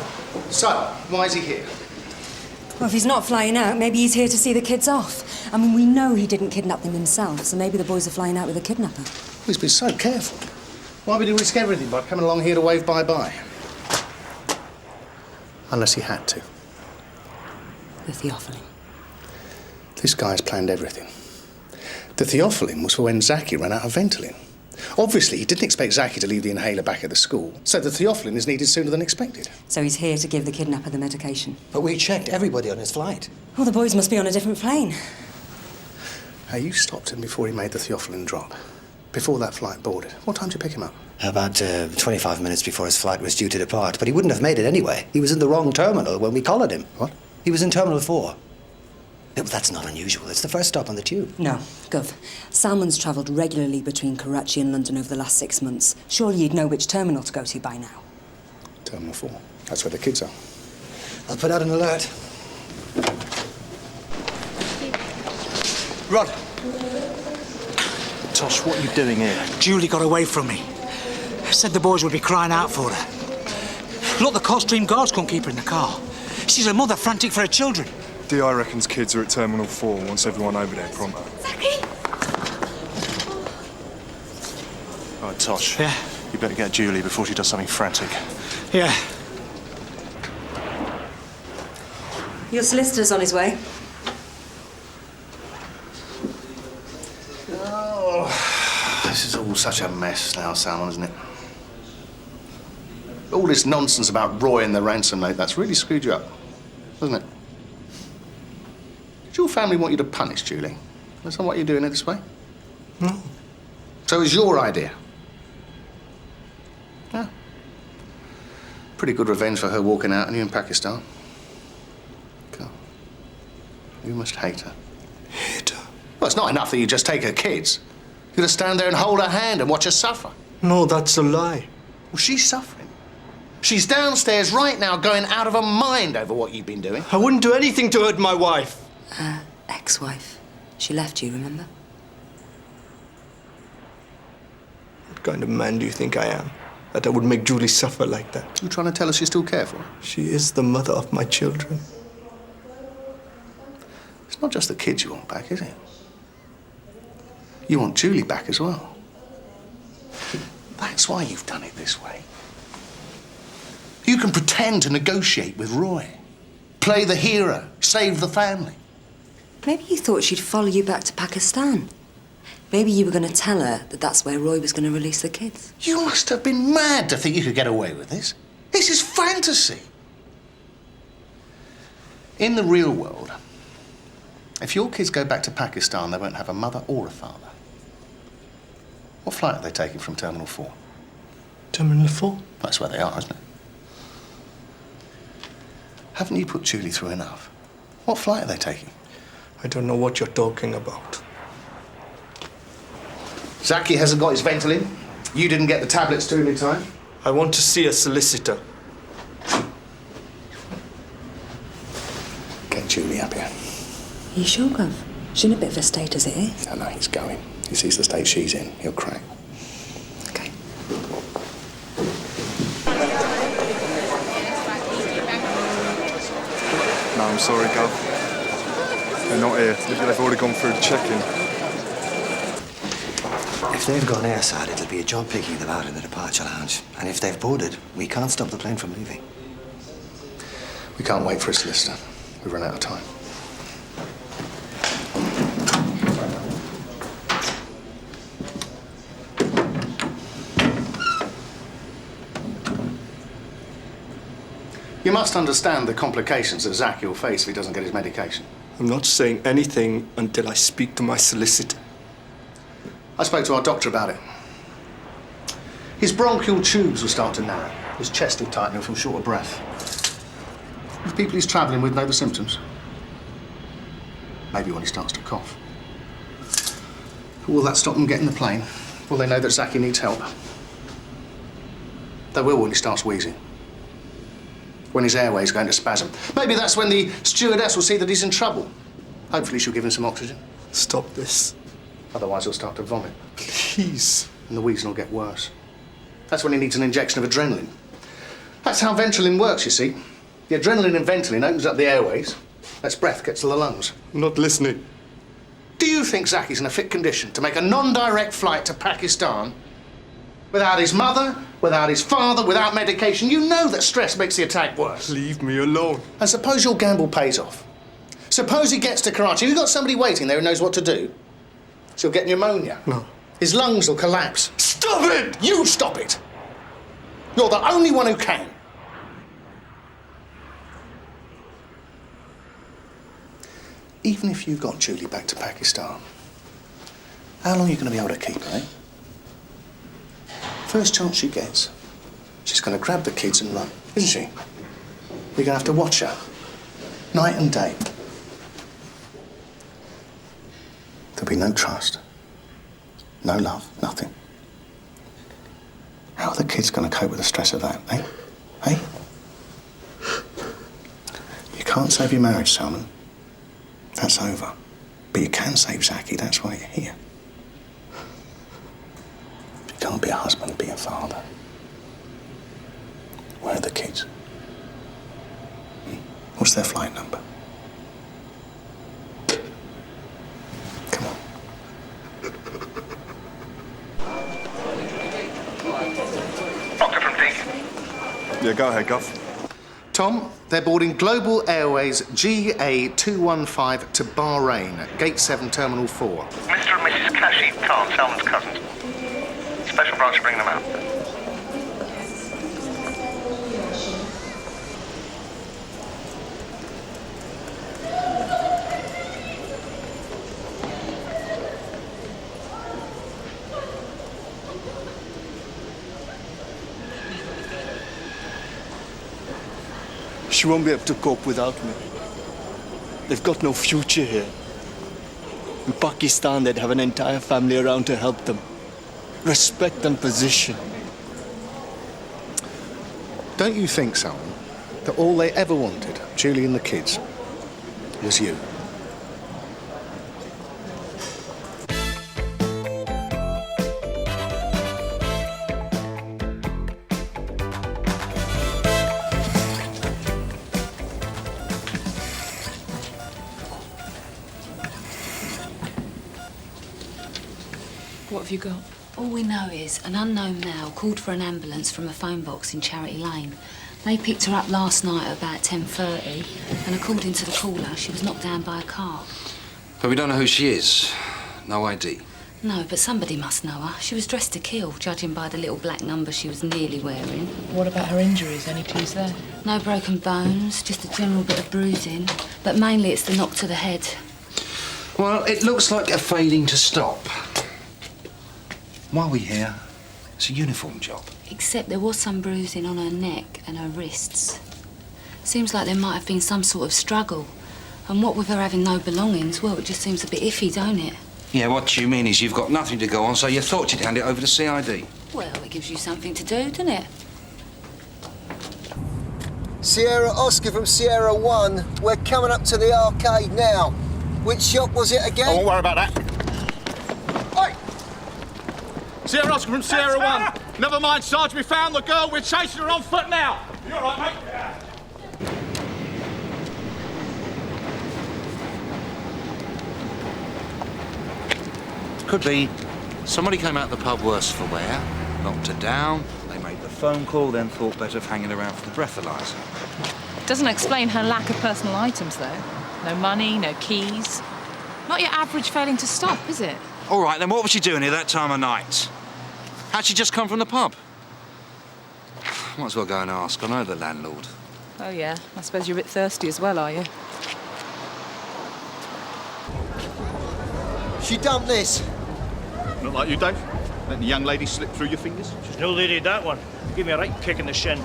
So, why is he here? Well, if he's not flying out, maybe he's here to see the kids off. I mean, we know he didn't kidnap them himself, so maybe the boys are flying out with a kidnapper. He's been so careful. Why would he risk everything by coming along here to wave bye-bye? Unless he had to. The theophylline. This guy's planned everything. The theophylline was for when Zaki ran out of Ventolin. Obviously, he didn't expect Zaki to leave the inhaler back at the school, so the theophylline is needed sooner than expected. So he's here to give the kidnapper the medication. But we checked everybody on his flight. Well, the boys must be on a different plane. Hey, you stopped him before he made the theophylline drop. Before that flight boarded. What time did you pick him up? About 25 minutes before his flight was due to depart, but he wouldn't have made it anyway. He was in the wrong terminal when we collared him. What? He was in Terminal 4. But that's not unusual. It's the first stop on the tube. No, Gov. Salmon's travelled regularly between Karachi and London over the last 6 months. Surely you'd know which terminal to go to by now. Terminal 4. That's where the kids are. I'll put out an alert. Rod. Tosh, what are you doing here? Julie got away from me. Said the boys would be crying out for her. Look, the Coldstream guards couldn't keep her in the car. She's a mother frantic for her children. DI reckons kids are at Terminal 4 and wants everyone over there pronto. Right, Tosh. Yeah? You better get Julie before she does something frantic. Yeah. Your solicitor's on his way. Oh, this is all such a mess now, Salmon, isn't it? All this nonsense about Roy and the ransom note, that's really screwed you up, doesn't it? Did your family want you to punish Julie? That's not what you're doing it this way? No. So it was your idea? Yeah. Pretty good revenge for her walking out on you in Pakistan. God. You must hate her. Hate her? Well, it's not enough that you just take her kids. You're gonna stand there and hold her hand and watch her suffer. No, that's a lie. Well, she's suffering. She's downstairs right now going out of her mind over what you've been doing. I wouldn't do anything to hurt my wife. Ex-wife. She left you, remember? What kind of man do you think I am? That I would make Julie suffer like that? You trying to tell us you still care for her? She is the mother of my children. It's not just the kids you want back, is it? You want Julie back as well. That's why you've done it this way. You can pretend to negotiate with Roy. Play the hero, save the family. Maybe you thought she'd follow you back to Pakistan. Maybe you were going to tell her that that's where Roy was going to release the kids. You must have been mad to think you could get away with this. This is fantasy. In the real world, if your kids go back to Pakistan, they won't have a mother or a father. What flight are they taking from Terminal 4? Terminal 4? That's where they are, isn't it? Haven't you put Julie through enough? What flight are they taking? I don't know what you're talking about. Zaki hasn't got his Ventolin. You didn't get the tablets to him in time. I want to see a solicitor. Get Julie up here. Are you sure, Gov? She's in a bit of a state as it is. No, he's going. He sees the state she's in. He'll crack. Okay. No, I'm sorry, Gov. They're not here. They've already gone through the check-in. If they've gone airside, it'll be a job picking them out in the departure lounge. And if they've boarded, we can't stop the plane from leaving. We can't wait for a solicitor. We've run out of time. You must understand the complications that Zaki will face if he doesn't get his medication. I'm not saying anything until I speak to my solicitor. I spoke to our doctor about it. His bronchial tubes will start to narrow. His chest will tighten and feel short of breath. The people he's travelling with know the symptoms. Maybe when he starts to cough. Will that stop them getting the plane? Will they know that Zaki needs help? They will when he starts wheezing. When his airway's going to spasm. Maybe that's when the stewardess will see that he's in trouble. Hopefully she'll give him some oxygen. Stop this. Otherwise he'll start to vomit. Please. And the wheezing will get worse. That's when he needs an injection of adrenaline. That's how Ventolin works, you see. The adrenaline in Ventolin opens up the airways, lets breath get to the lungs. I'm not listening. Do you think Zaki's in a fit condition to make a non-direct flight to Pakistan without his mother, without his father, without medication? You know that stress makes the attack worse. Leave me alone. And suppose your gamble pays off. Suppose he gets to Karachi. You've got somebody waiting there who knows what to do. So he'll get pneumonia. No. His lungs will collapse. Stop it! You stop it! You're the only one who can. Even if you got Julie back to Pakistan, how long are you going to be able to keep her, eh? First chance she gets, she's going to grab the kids and run, isn't she? You're going to have to watch her, night and day. There'll be no trust, no love, nothing. How are the kids going to cope with the stress of that, eh? Eh? You can't save your marriage, Salmon. That's over. But you can save Zaki, that's why you're here. You can't be a husband, be a father. Where are the kids? What's their flight number? Yeah, go ahead, Gov. Tom, they're boarding Global Airways GA215 to Bahrain, Gate 7, Terminal 4. Mr. and Mrs. Kashif Khan, Salman's cousins. Special branch to bring them out. She won't be able to cope without me. They've got no future here. In Pakistan, they'd have an entire family around to help them. Respect and position. Don't you think, Salman, that all they ever wanted, Julie and the kids, was you? What have you got? All we know is an unknown male called for an ambulance from a phone box in Charity Lane. They picked her up last night at about 10:30, and according to the caller, she was knocked down by a car. But we don't know who she is. No ID. No, but somebody must know her. She was dressed to kill, judging by the little black number she was nearly wearing. What about her injuries? Any clues there? No broken bones, just a general bit of bruising. But mainly it's the knock to the head. Well, it looks like a failing to stop. Why are we here? It's a uniform job. Except there was some bruising on her neck and her wrists. Seems like there might have been some sort of struggle. And what with her having no belongings, well, it just seems a bit iffy, don't it? Yeah, what you mean is you've got nothing to go on, so you thought you'd hand it over to CID. Well, it gives you something to do, doesn't it? Sierra Oscar from Sierra 1. We're coming up to the arcade now. Which shop was it again? I won't worry about that. Sierra Oscar from Sierra 1. Never mind, Sarge, we found the girl. We're chasing her on foot now. You all right, mate? Yeah. Could be somebody came out of the pub worse for wear, knocked her down, they made the phone call, then thought better of hanging around for the breathalyzer. Doesn't explain her lack of personal items, though. No money, no keys. Not your average failing to stop, is it? All right, then what was she doing here that time of night? How'd she just come from the pub? Might as well go and ask. I know the landlord. Oh, yeah. I suppose you're a bit thirsty as well, are you? She done this. Not like you, Dave. Letting the young lady slip through your fingers. She's no lady, that one. Give me a right kick in the shin.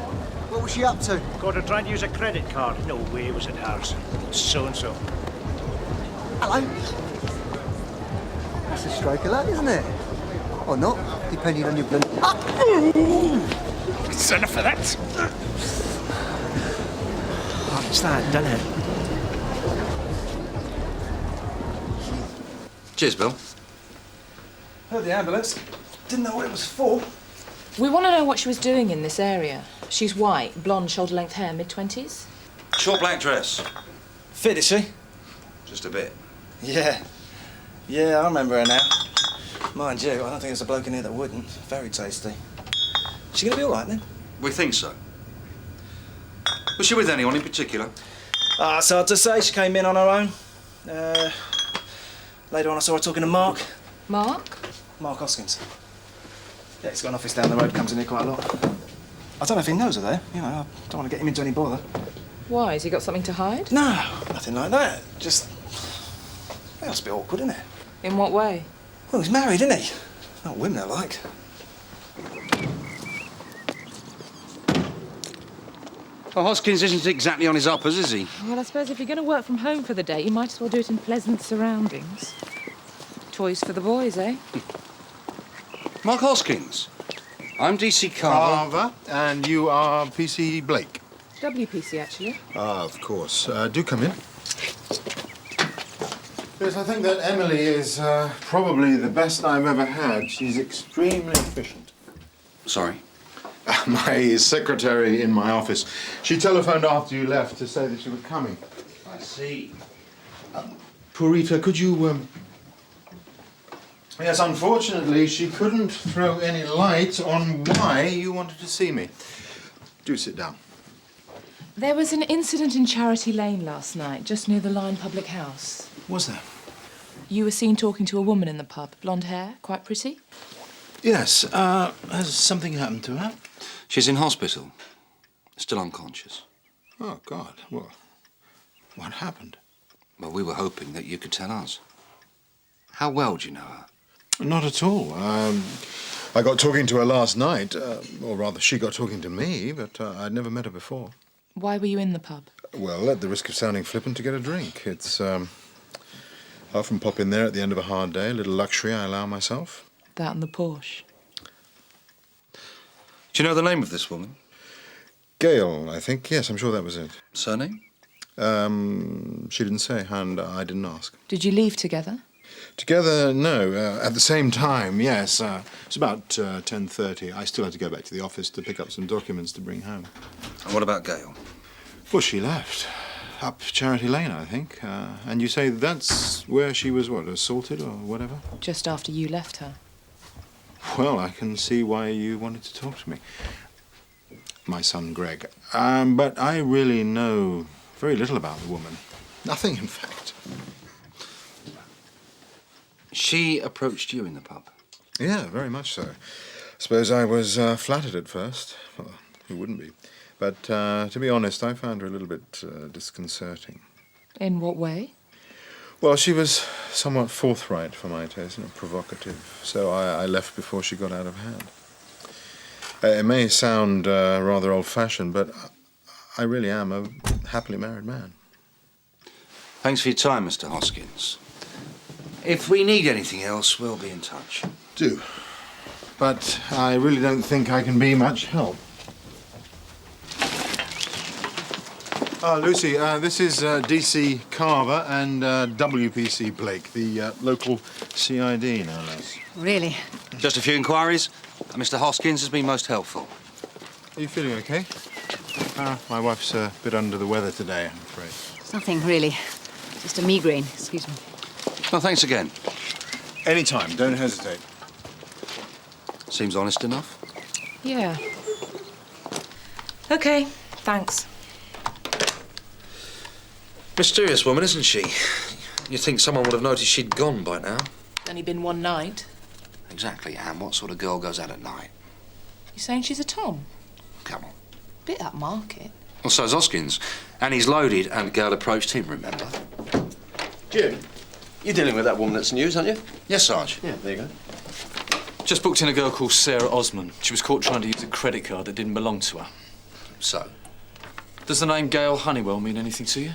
What was she up to? Got her trying to use a credit card. No way was it hers. So-and-so. Hello. That's a stroke of luck, isn't it? Or not, depending on your blood. It's enough for that. It's that, doesn't it? Cheers, Bill. Heard the ambulance. Didn't know what it was for. We want to know what she was doing in this area. She's white, blonde, shoulder-length hair, mid-20s? Short black dress. Fit, is she? Just a bit. Yeah. Yeah, I remember her now. Mind you, I don't think there's a bloke in here that wouldn't. Very tasty. She gonna be all right, then? We think so. Was she with anyone in particular? It's hard to say. She came in on her own. Later on, I saw her talking to Mark. Mark? Mark Hoskins. Yeah, he's got an office down the road, comes in here quite a lot. I don't know if he knows her there. You know, I don't want to get him into any bother. Why? Has he got something to hide? No, nothing like that. Just... Well, it's a bit awkward, isn't it? In what way? Well, he's married, isn't he? Not women are like. Well, Hoskins isn't exactly on his uppers, is he? Well, I suppose if you're going to work from home for the day, you might as well do it in pleasant surroundings. Toys for the boys, eh? Mark Hoskins. I'm DC Carver. And you are PC Blake? WPC, actually. Ah, of course. Do come in. Yes, I think that Emily is probably the best I've ever had. She's extremely efficient. Sorry? My secretary in my office. She telephoned after you left to say that you were coming. I see. Purita, could you... Yes, unfortunately, she couldn't throw any light on why you wanted to see me. Do sit down. There was an incident in Charity Lane last night, just near the Lion Public House. Was there? You were seen talking to a woman in the pub. Blonde hair, quite pretty. Yes. Has something happened to her? She's in hospital. Still unconscious. Oh, God. Well, what happened? Well, we were hoping that you could tell us. How well do you know her? Not at all. I got talking to her last night, or rather, she got talking to me, but I'd never met her before. Why were you in the pub? Well, at the risk of sounding flippant, to get a drink. It's, I often pop in there at the end of a hard day, a little luxury I allow myself. That and the Porsche. Do you know the name of this woman? Gail, I think. Yes, I'm sure that was it. Surname? She didn't say, and I didn't ask. Did you leave together? Together, no. At the same time, yes. It's about 10:30. I still had to go back to the office to pick up some documents to bring home. And what about Gail? Well, she left. Up Charity Lane, I think. And you say that's where she was, what, assaulted or whatever? Just after you left her. Well, I can see why you wanted to talk to me. My son, Greg. But I really know very little about the woman. Nothing, in fact. She approached you in the pub? Yeah, very much so. Suppose I was flattered at first. Well, who wouldn't be? But to be honest, I found her a little bit disconcerting. In what way? Well, she was somewhat forthright for my taste, provocative. So I left before she got out of hand. It may sound rather old-fashioned, but I really am a happily married man. Thanks for your time, Mr. Hoskins. If we need anything else, we'll be in touch. Do. But I really don't think I can be much help. Lucy, this is DC Carver and WPC Blake, the local CID, no less. Really? Just a few inquiries. Mr. Hoskins has been most helpful. Are you feeling okay? My wife's a bit under the weather today, I'm afraid. It's nothing, really. Just a migraine, excuse me. Well, thanks again. Anytime, don't hesitate. Seems honest enough. Yeah. OK, thanks. Mysterious woman, isn't she? You'd think someone would have noticed she'd gone by now. Only been one night. Exactly, Anne. What sort of girl goes out at night? You saying she's a Tom? Come on. Bit upmarket. Well, so's Hoskins. And he's loaded, and a girl approached him, remember? Jim, you're dealing with that woman that's news, aren't you? Yes, Sarge. Yeah, there you go. Just booked in a girl called Sarah Osman. She was caught trying to use a credit card that didn't belong to her. So? Does the name Gail Honeywell mean anything to you?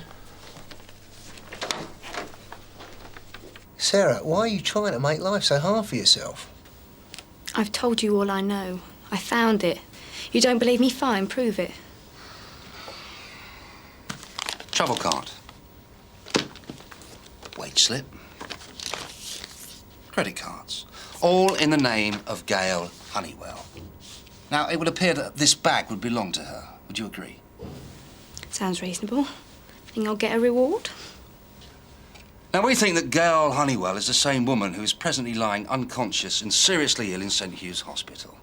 Sarah, why are you trying to make life so hard for yourself? I've told you all I know. I found it. You don't believe me? Fine, prove it. Travel card. Wage slip. Credit cards. All in the name of Gail Honeywell. Now, it would appear that this bag would belong to her. Would you agree? Sounds reasonable. Think I'll get a reward? Now, we think that Gail Honeywell is the same woman who is presently lying unconscious and seriously ill in St. Hugh's Hospital.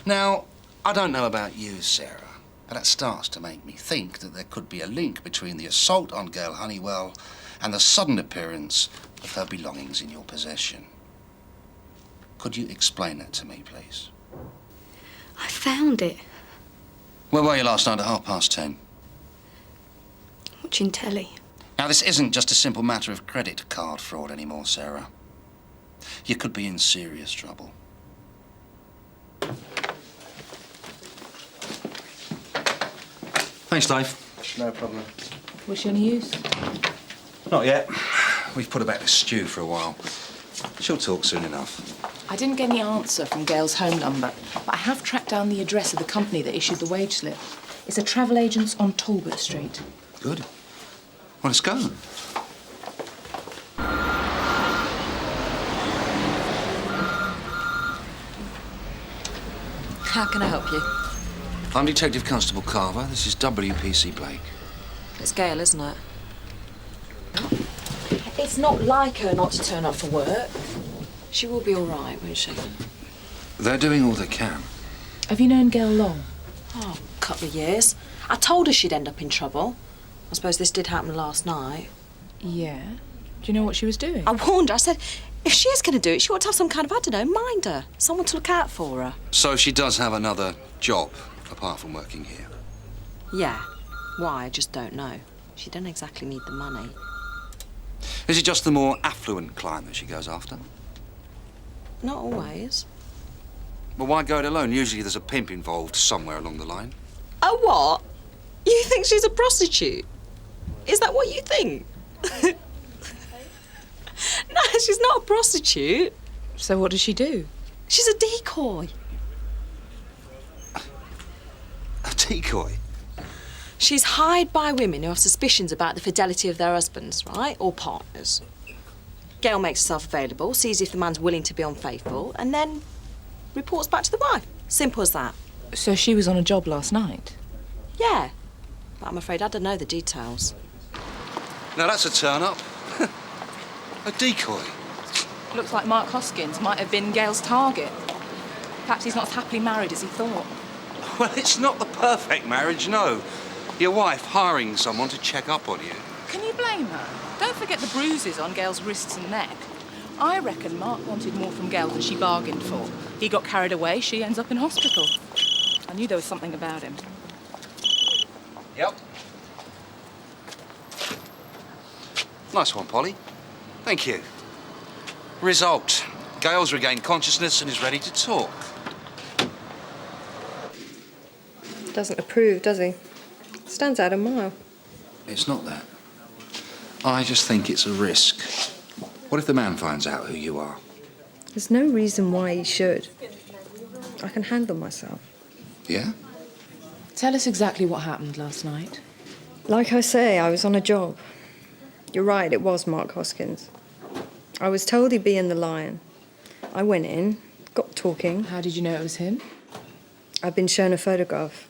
Now, I don't know about you, Sarah, but that starts to make me think that there could be a link between the assault on Gail Honeywell and the sudden appearance of her belongings in your possession. Could you explain that to me, please? I found it. Where were you last night at 10:30? Watching telly. Now, this isn't just a simple matter of credit card fraud anymore, Sarah. You could be in serious trouble. Thanks, Dave. No problem. Was she any use? Not yet. We've put her back to stew for a while. She'll talk soon enough. I didn't get any answer from Gail's home number, but I have tracked down the address of the company that issued the wage slip. It's a travel agent's on Talbot Street. Good. Well, let's go. How can I help you? I'm Detective Constable Carver. This is WPC Blake. It's Gail, isn't it? It's not like her not to turn up for work. She will be all right, won't she? They're doing all they can. Have you known Gail long? Oh, couple of years. I told her she'd end up in trouble. I suppose this did happen last night. Yeah? Do you know what she was doing? I warned her. I said, if she is going to do it, she ought to have some kind of, I don't know, minder. Someone to look out for her. So she does have another job, apart from working here? Yeah. Why, I just don't know. She don't exactly need the money. Is it just the more affluent client that she goes after? Not always. Well, why go it alone? Usually there's a pimp involved somewhere along the line. A what? You think she's a prostitute? Is that what you think? No, she's not a prostitute. So what does she do? She's a decoy. A decoy? She's hired by women who have suspicions about the fidelity of their husbands, right? Or partners. Gail makes herself available, sees if the man's willing to be unfaithful, and then reports back to the wife. Simple as that. So she was on a job last night? Yeah. But I'm afraid I don't know the details. Now that's a turn-up. A decoy. Looks like Mark Hoskins might have been Gail's target. Perhaps he's not as happily married as he thought. Well, it's not the perfect marriage, no. Your wife hiring someone to check up on you. Can you blame her? Don't forget the bruises on Gail's wrists and neck. I reckon Mark wanted more from Gail than she bargained for. He got carried away, she ends up in hospital. I knew there was something about him. Yep. Nice one, Polly. Thank you. Result. Gail's regained consciousness and is ready to talk. Doesn't approve, does he? Stands out a mile. It's not that. I just think it's a risk. What if the man finds out who you are? There's no reason why he should. I can handle myself. Yeah? Tell us exactly what happened last night. Like I say, I was on a job. You're right, it was Mark Hoskins. I was told he'd be in the Lion. I went in, got talking. How did you know it was him? I've been shown a photograph.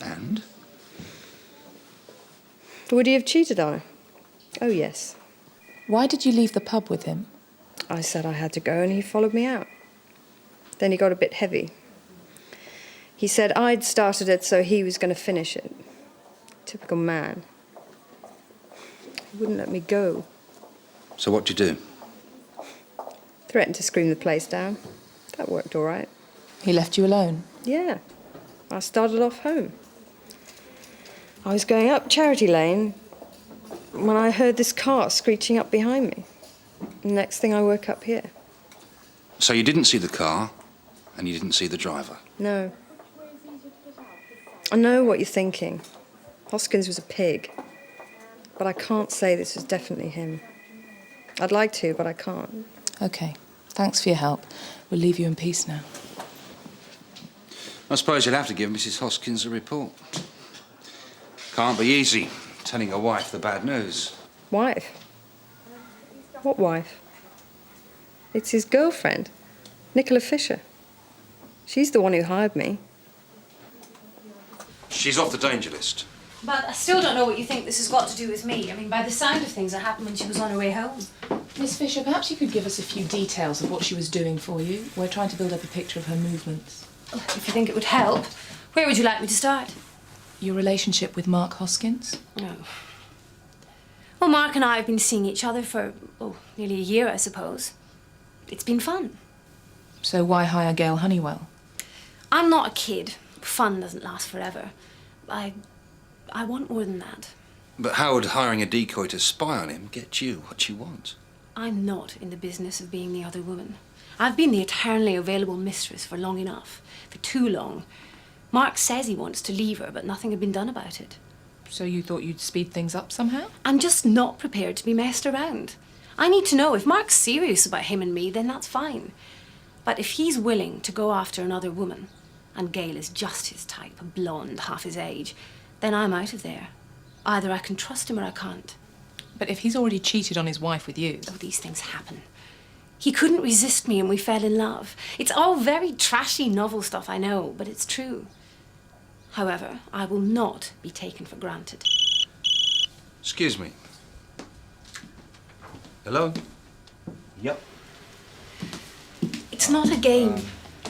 And? Would he have cheated on her? Oh, yes. Why did you leave the pub with him? I said I had to go and he followed me out. Then he got a bit heavy. He said I'd started it, so he was going to finish it. Typical man. He wouldn't let me go. So what'd you do? Threatened to scream the place down. That worked all right. He left you alone? Yeah. I started off home. I was going up Charity Lane when I heard this car screeching up behind me. Next thing I woke up here. So you didn't see the car, and you didn't see the driver? No. I know what you're thinking. Hoskins was a pig. But I can't say this was definitely him. I'd like to, but I can't. OK. Thanks for your help. We'll leave you in peace now. I suppose you'll have to give Mrs. Hoskins a report. Can't be easy, telling a wife the bad news. Wife? What wife? It's his girlfriend, Nicola Fisher. She's the one who hired me. She's off the danger list. But I still don't know what you think this has got to do with me. I mean, by the sound of things, it happened when she was on her way home. Miss Fisher, perhaps you could give us a few details of what she was doing for you. We're trying to build up a picture of her movements. If you think it would help, where would you like me to start? Your relationship with Mark Hoskins? Oh. Well, Mark and I have been seeing each other for, nearly a year, I suppose. It's been fun. So why hire Gail Honeywell? I'm not a kid. Fun doesn't last forever. I want more than that. But how would hiring a decoy to spy on him get you what you want? I'm not in the business of being the other woman. I've been the eternally available mistress for long enough. For too long. Mark says he wants to leave her, but nothing had been done about it. So you thought you'd speed things up somehow? I'm just not prepared to be messed around. I need to know if Mark's serious about him and me, then that's fine. But if he's willing to go after another woman, and Gail is just his type, a blonde, half his age, then I'm out of there. Either I can trust him or I can't. But if he's already cheated on his wife with you... Oh, these things happen. He couldn't resist me and we fell in love. It's all very trashy novel stuff, I know, but it's true. However, I will not be taken for granted. Excuse me. Hello? Yep. It's not a game,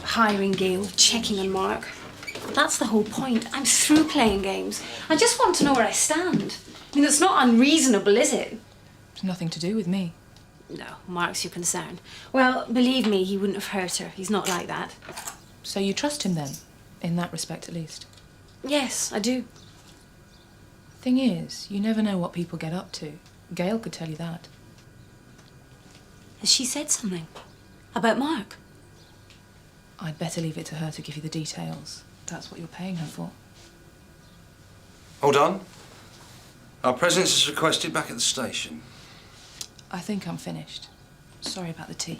hiring Gail, checking on Mark. That's the whole point. I'm through playing games. I just want to know where I stand. I mean, it's not unreasonable, is it? It's nothing to do with me. No, Mark's your concern. Well, believe me, he wouldn't have hurt her. He's not like that. So you trust him then? In that respect, at least? Yes, I do. Thing is, you never know what people get up to. Gail could tell you that. Has she said something? About Mark? I'd better leave it to her to give you the details. That's what you're paying her for. Hold on. Our presence is requested back at the station. I think I'm finished. Sorry about the tea.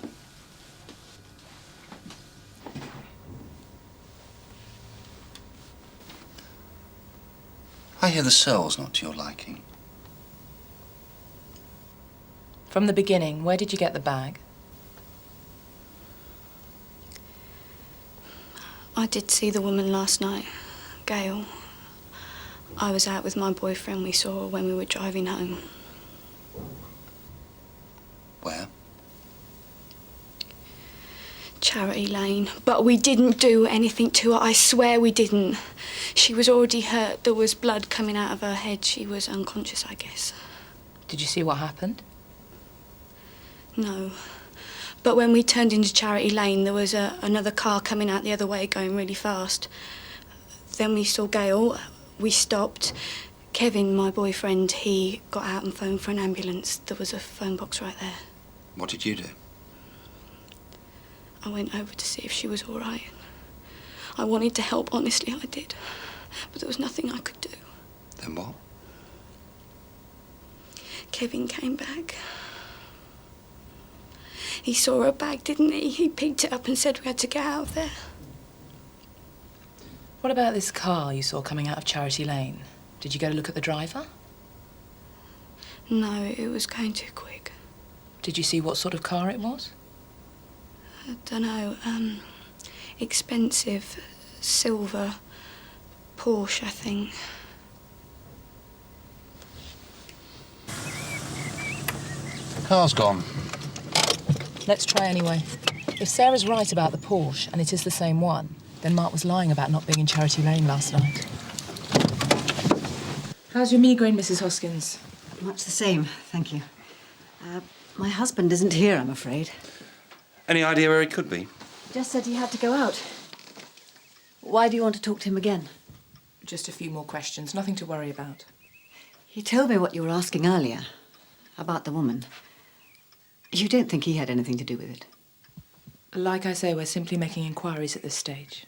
I hear the cell's not to your liking. From the beginning, where did you get the bag? I did see the woman last night, Gail. I was out with my boyfriend. We saw her when we were driving home. Where? Charity Lane. But we didn't do anything to her. I swear we didn't. She was already hurt. There was blood coming out of her head. She was unconscious, I guess. Did you see what happened? No. But when we turned into Charity Lane, there was another car coming out the other way, going really fast. Then we saw Gail. We stopped. Kevin, my boyfriend, he got out and phoned for an ambulance. There was a phone box right there. What did you do? I went over to see if she was all right. I wanted to help, honestly, I did. But there was nothing I could do. Then what? Kevin came back. He saw her bag, didn't he? He picked it up and said we had to get out of there. What about this car you saw coming out of Charity Lane? Did you go to look at the driver? No, it was going too quick. Did you see what sort of car it was? I don't know. Expensive, silver, Porsche, I think. Car's gone. Let's try anyway. If Sarah's right about the Porsche, and it is the same one, then Mark was lying about not being in Charity Lane last night. How's your migraine, Mrs. Hoskins? Much the same, thank you. My husband isn't here, I'm afraid. Any idea where he could be? Just said he had to go out. Why do you want to talk to him again? Just a few more questions, nothing to worry about. He told me what you were asking earlier, about the woman. You don't think he had anything to do with it? Like I say, we're simply making inquiries at this stage.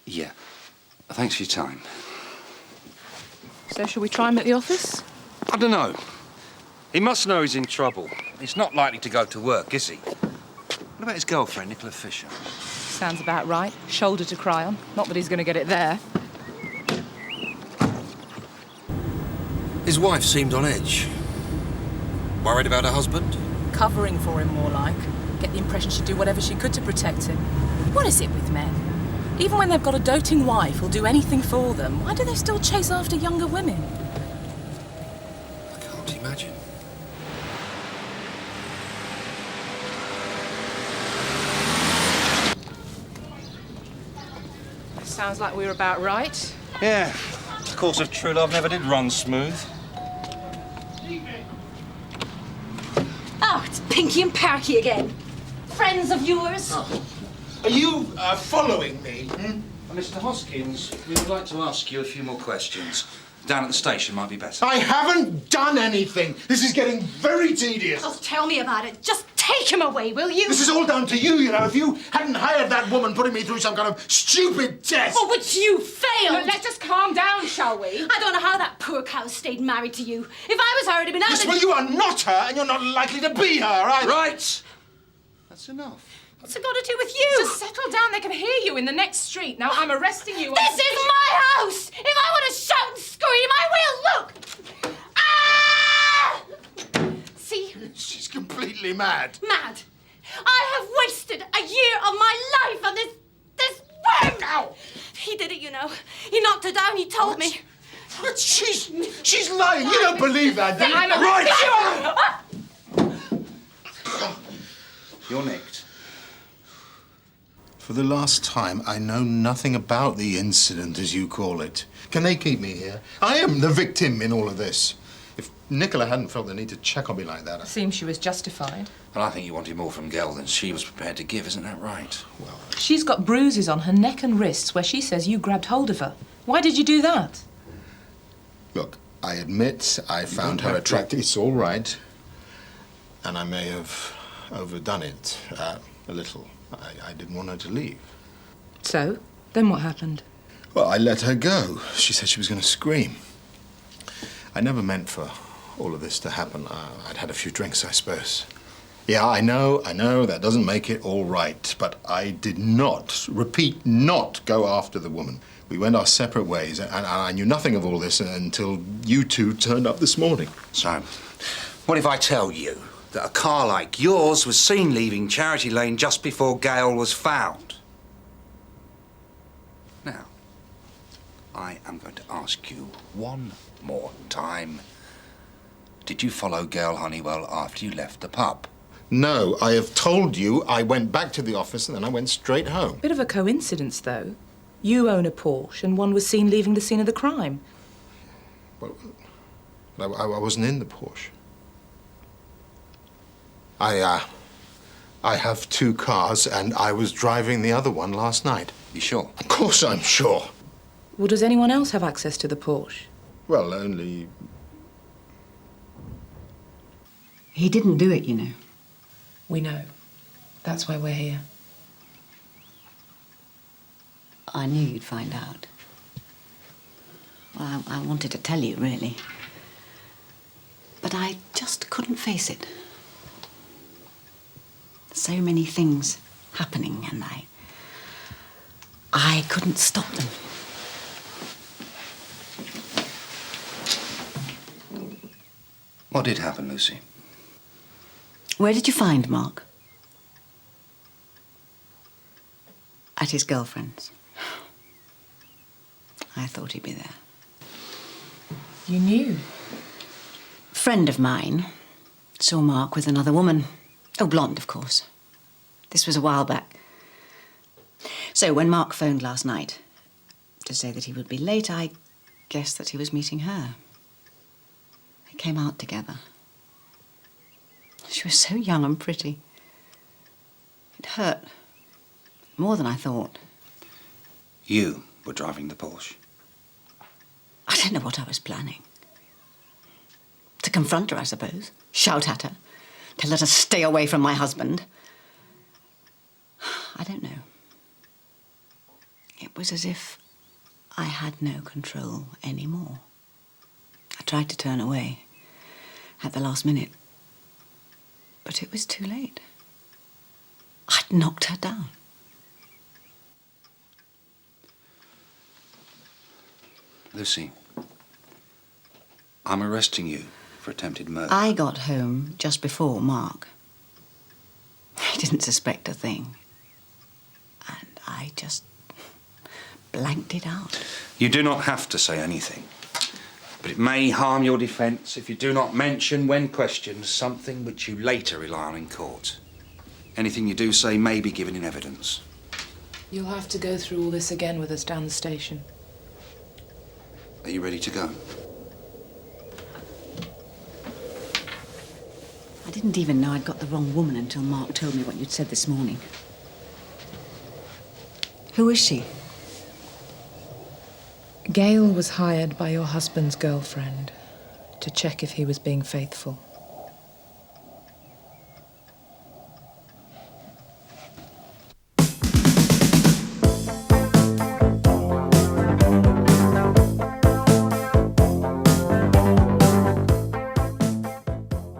Yeah. Thanks for your time. So shall we try him at the office? I don't know. He must know he's in trouble. He's not likely to go to work, is he? What about his girlfriend, Nicola Fisher? Sounds about right. Shoulder to cry on. Not that he's going to get it there. His wife seemed on edge. Worried about her husband? Covering for him, more like. Get the impression she'd do whatever she could to protect him. What is it with men? Even when they've got a doting wife who'll do anything for them, why do they still chase after younger women? I can't imagine. Sounds like we were about right. Yeah. The course of true love never did run smooth. Oh, it's Pinky and Parky again. Friends of yours? Oh. Are you following me? Mr. Hoskins, we would like to ask you a few more questions. Down at the station might be better. I haven't done anything. This is getting very tedious. Oh, tell me about it. Just take him away, will you? This is all down to you, you know. If you hadn't hired that woman putting me through some kind of stupid test... For which you failed! Look, let's just calm down, shall we? I don't know how that poor cow stayed married to you. If I was her, it'd have been out Yes, of... well, you are not her, and you're not likely to be her, either. Right! That's enough. What's it got to do with you? Just settle down. They can hear you in the next street. Now, I'm arresting you. This is my house! If I want to shout and scream, I will. Look! Ah! See? She's completely mad. Mad. I have wasted a year of my life on this worm. Ow! He did it, you know. He knocked her down. He told me. But she's lying. You don't believe that, do you? I'm Right! You're nicked. For the last time, I know nothing about the incident, as you call it. Can they keep me here? I am the victim in all of this. If Nicola hadn't felt the need to check on me like that... Seems she was justified. And I think you wanted more from Gel than she was prepared to give, isn't that right? Well... She's got bruises on her neck and wrists where she says you grabbed hold of her. Why did you do that? Look, I admit I found her attractive. It's all right. And I may have overdone it a little. I didn't want her to leave. So? Then what happened? Well, I let her go. She said she was going to scream. I never meant for all of this to happen. I'd had a few drinks, I suppose. Yeah, I know, that doesn't make it all right. But I did not, repeat, not go after the woman. We went our separate ways, and I knew nothing of all this until you two turned up this morning. So, what if I tell you that a car like yours was seen leaving Charity Lane just before Gail was found? Now, I am going to ask you one more time. Did you follow Gail Honeywell after you left the pub? No, I have told you I went back to the office and then I went straight home. Bit of a coincidence, though. You own a Porsche and one was seen leaving the scene of the crime. Well, I wasn't in the Porsche. I have two cars and I was driving the other one last night. You sure? Of course I'm sure. Well, does anyone else have access to the Porsche? Well, only... He didn't do it, you know. We know. That's why we're here. I knew you'd find out. Well, I wanted to tell you, really. But I just couldn't face it. So many things happening, and I couldn't stop them. What did happen, Lucy? Where did you find Mark? At his girlfriend's. I thought he'd be there. You knew? A friend of mine saw Mark with another woman. Oh, blonde, of course. This was a while back. So when Mark phoned last night to say that he would be late, I guessed that he was meeting her. They came out together. She was so young and pretty. It hurt. More than I thought. You were driving the Porsche? I don't know what I was planning. To confront her, I suppose. Shout at her. Tell her to stay away from my husband. I don't know. It was as if I had no control anymore. I tried to turn away at the last minute. But it was too late. I'd knocked her down. Lucy, I'm arresting you for attempted murder. I got home just before Mark. He didn't suspect a thing. And I just blanked it out. You do not have to say anything. But it may harm your defence if you do not mention, when questioned, something which you later rely on in court. Anything you do say may be given in evidence. You'll have to go through all this again with us down the station. Are you ready to go? I didn't even know I'd got the wrong woman until Mark told me what you'd said this morning. Who is she? Gail was hired by your husband's girlfriend to check if he was being faithful.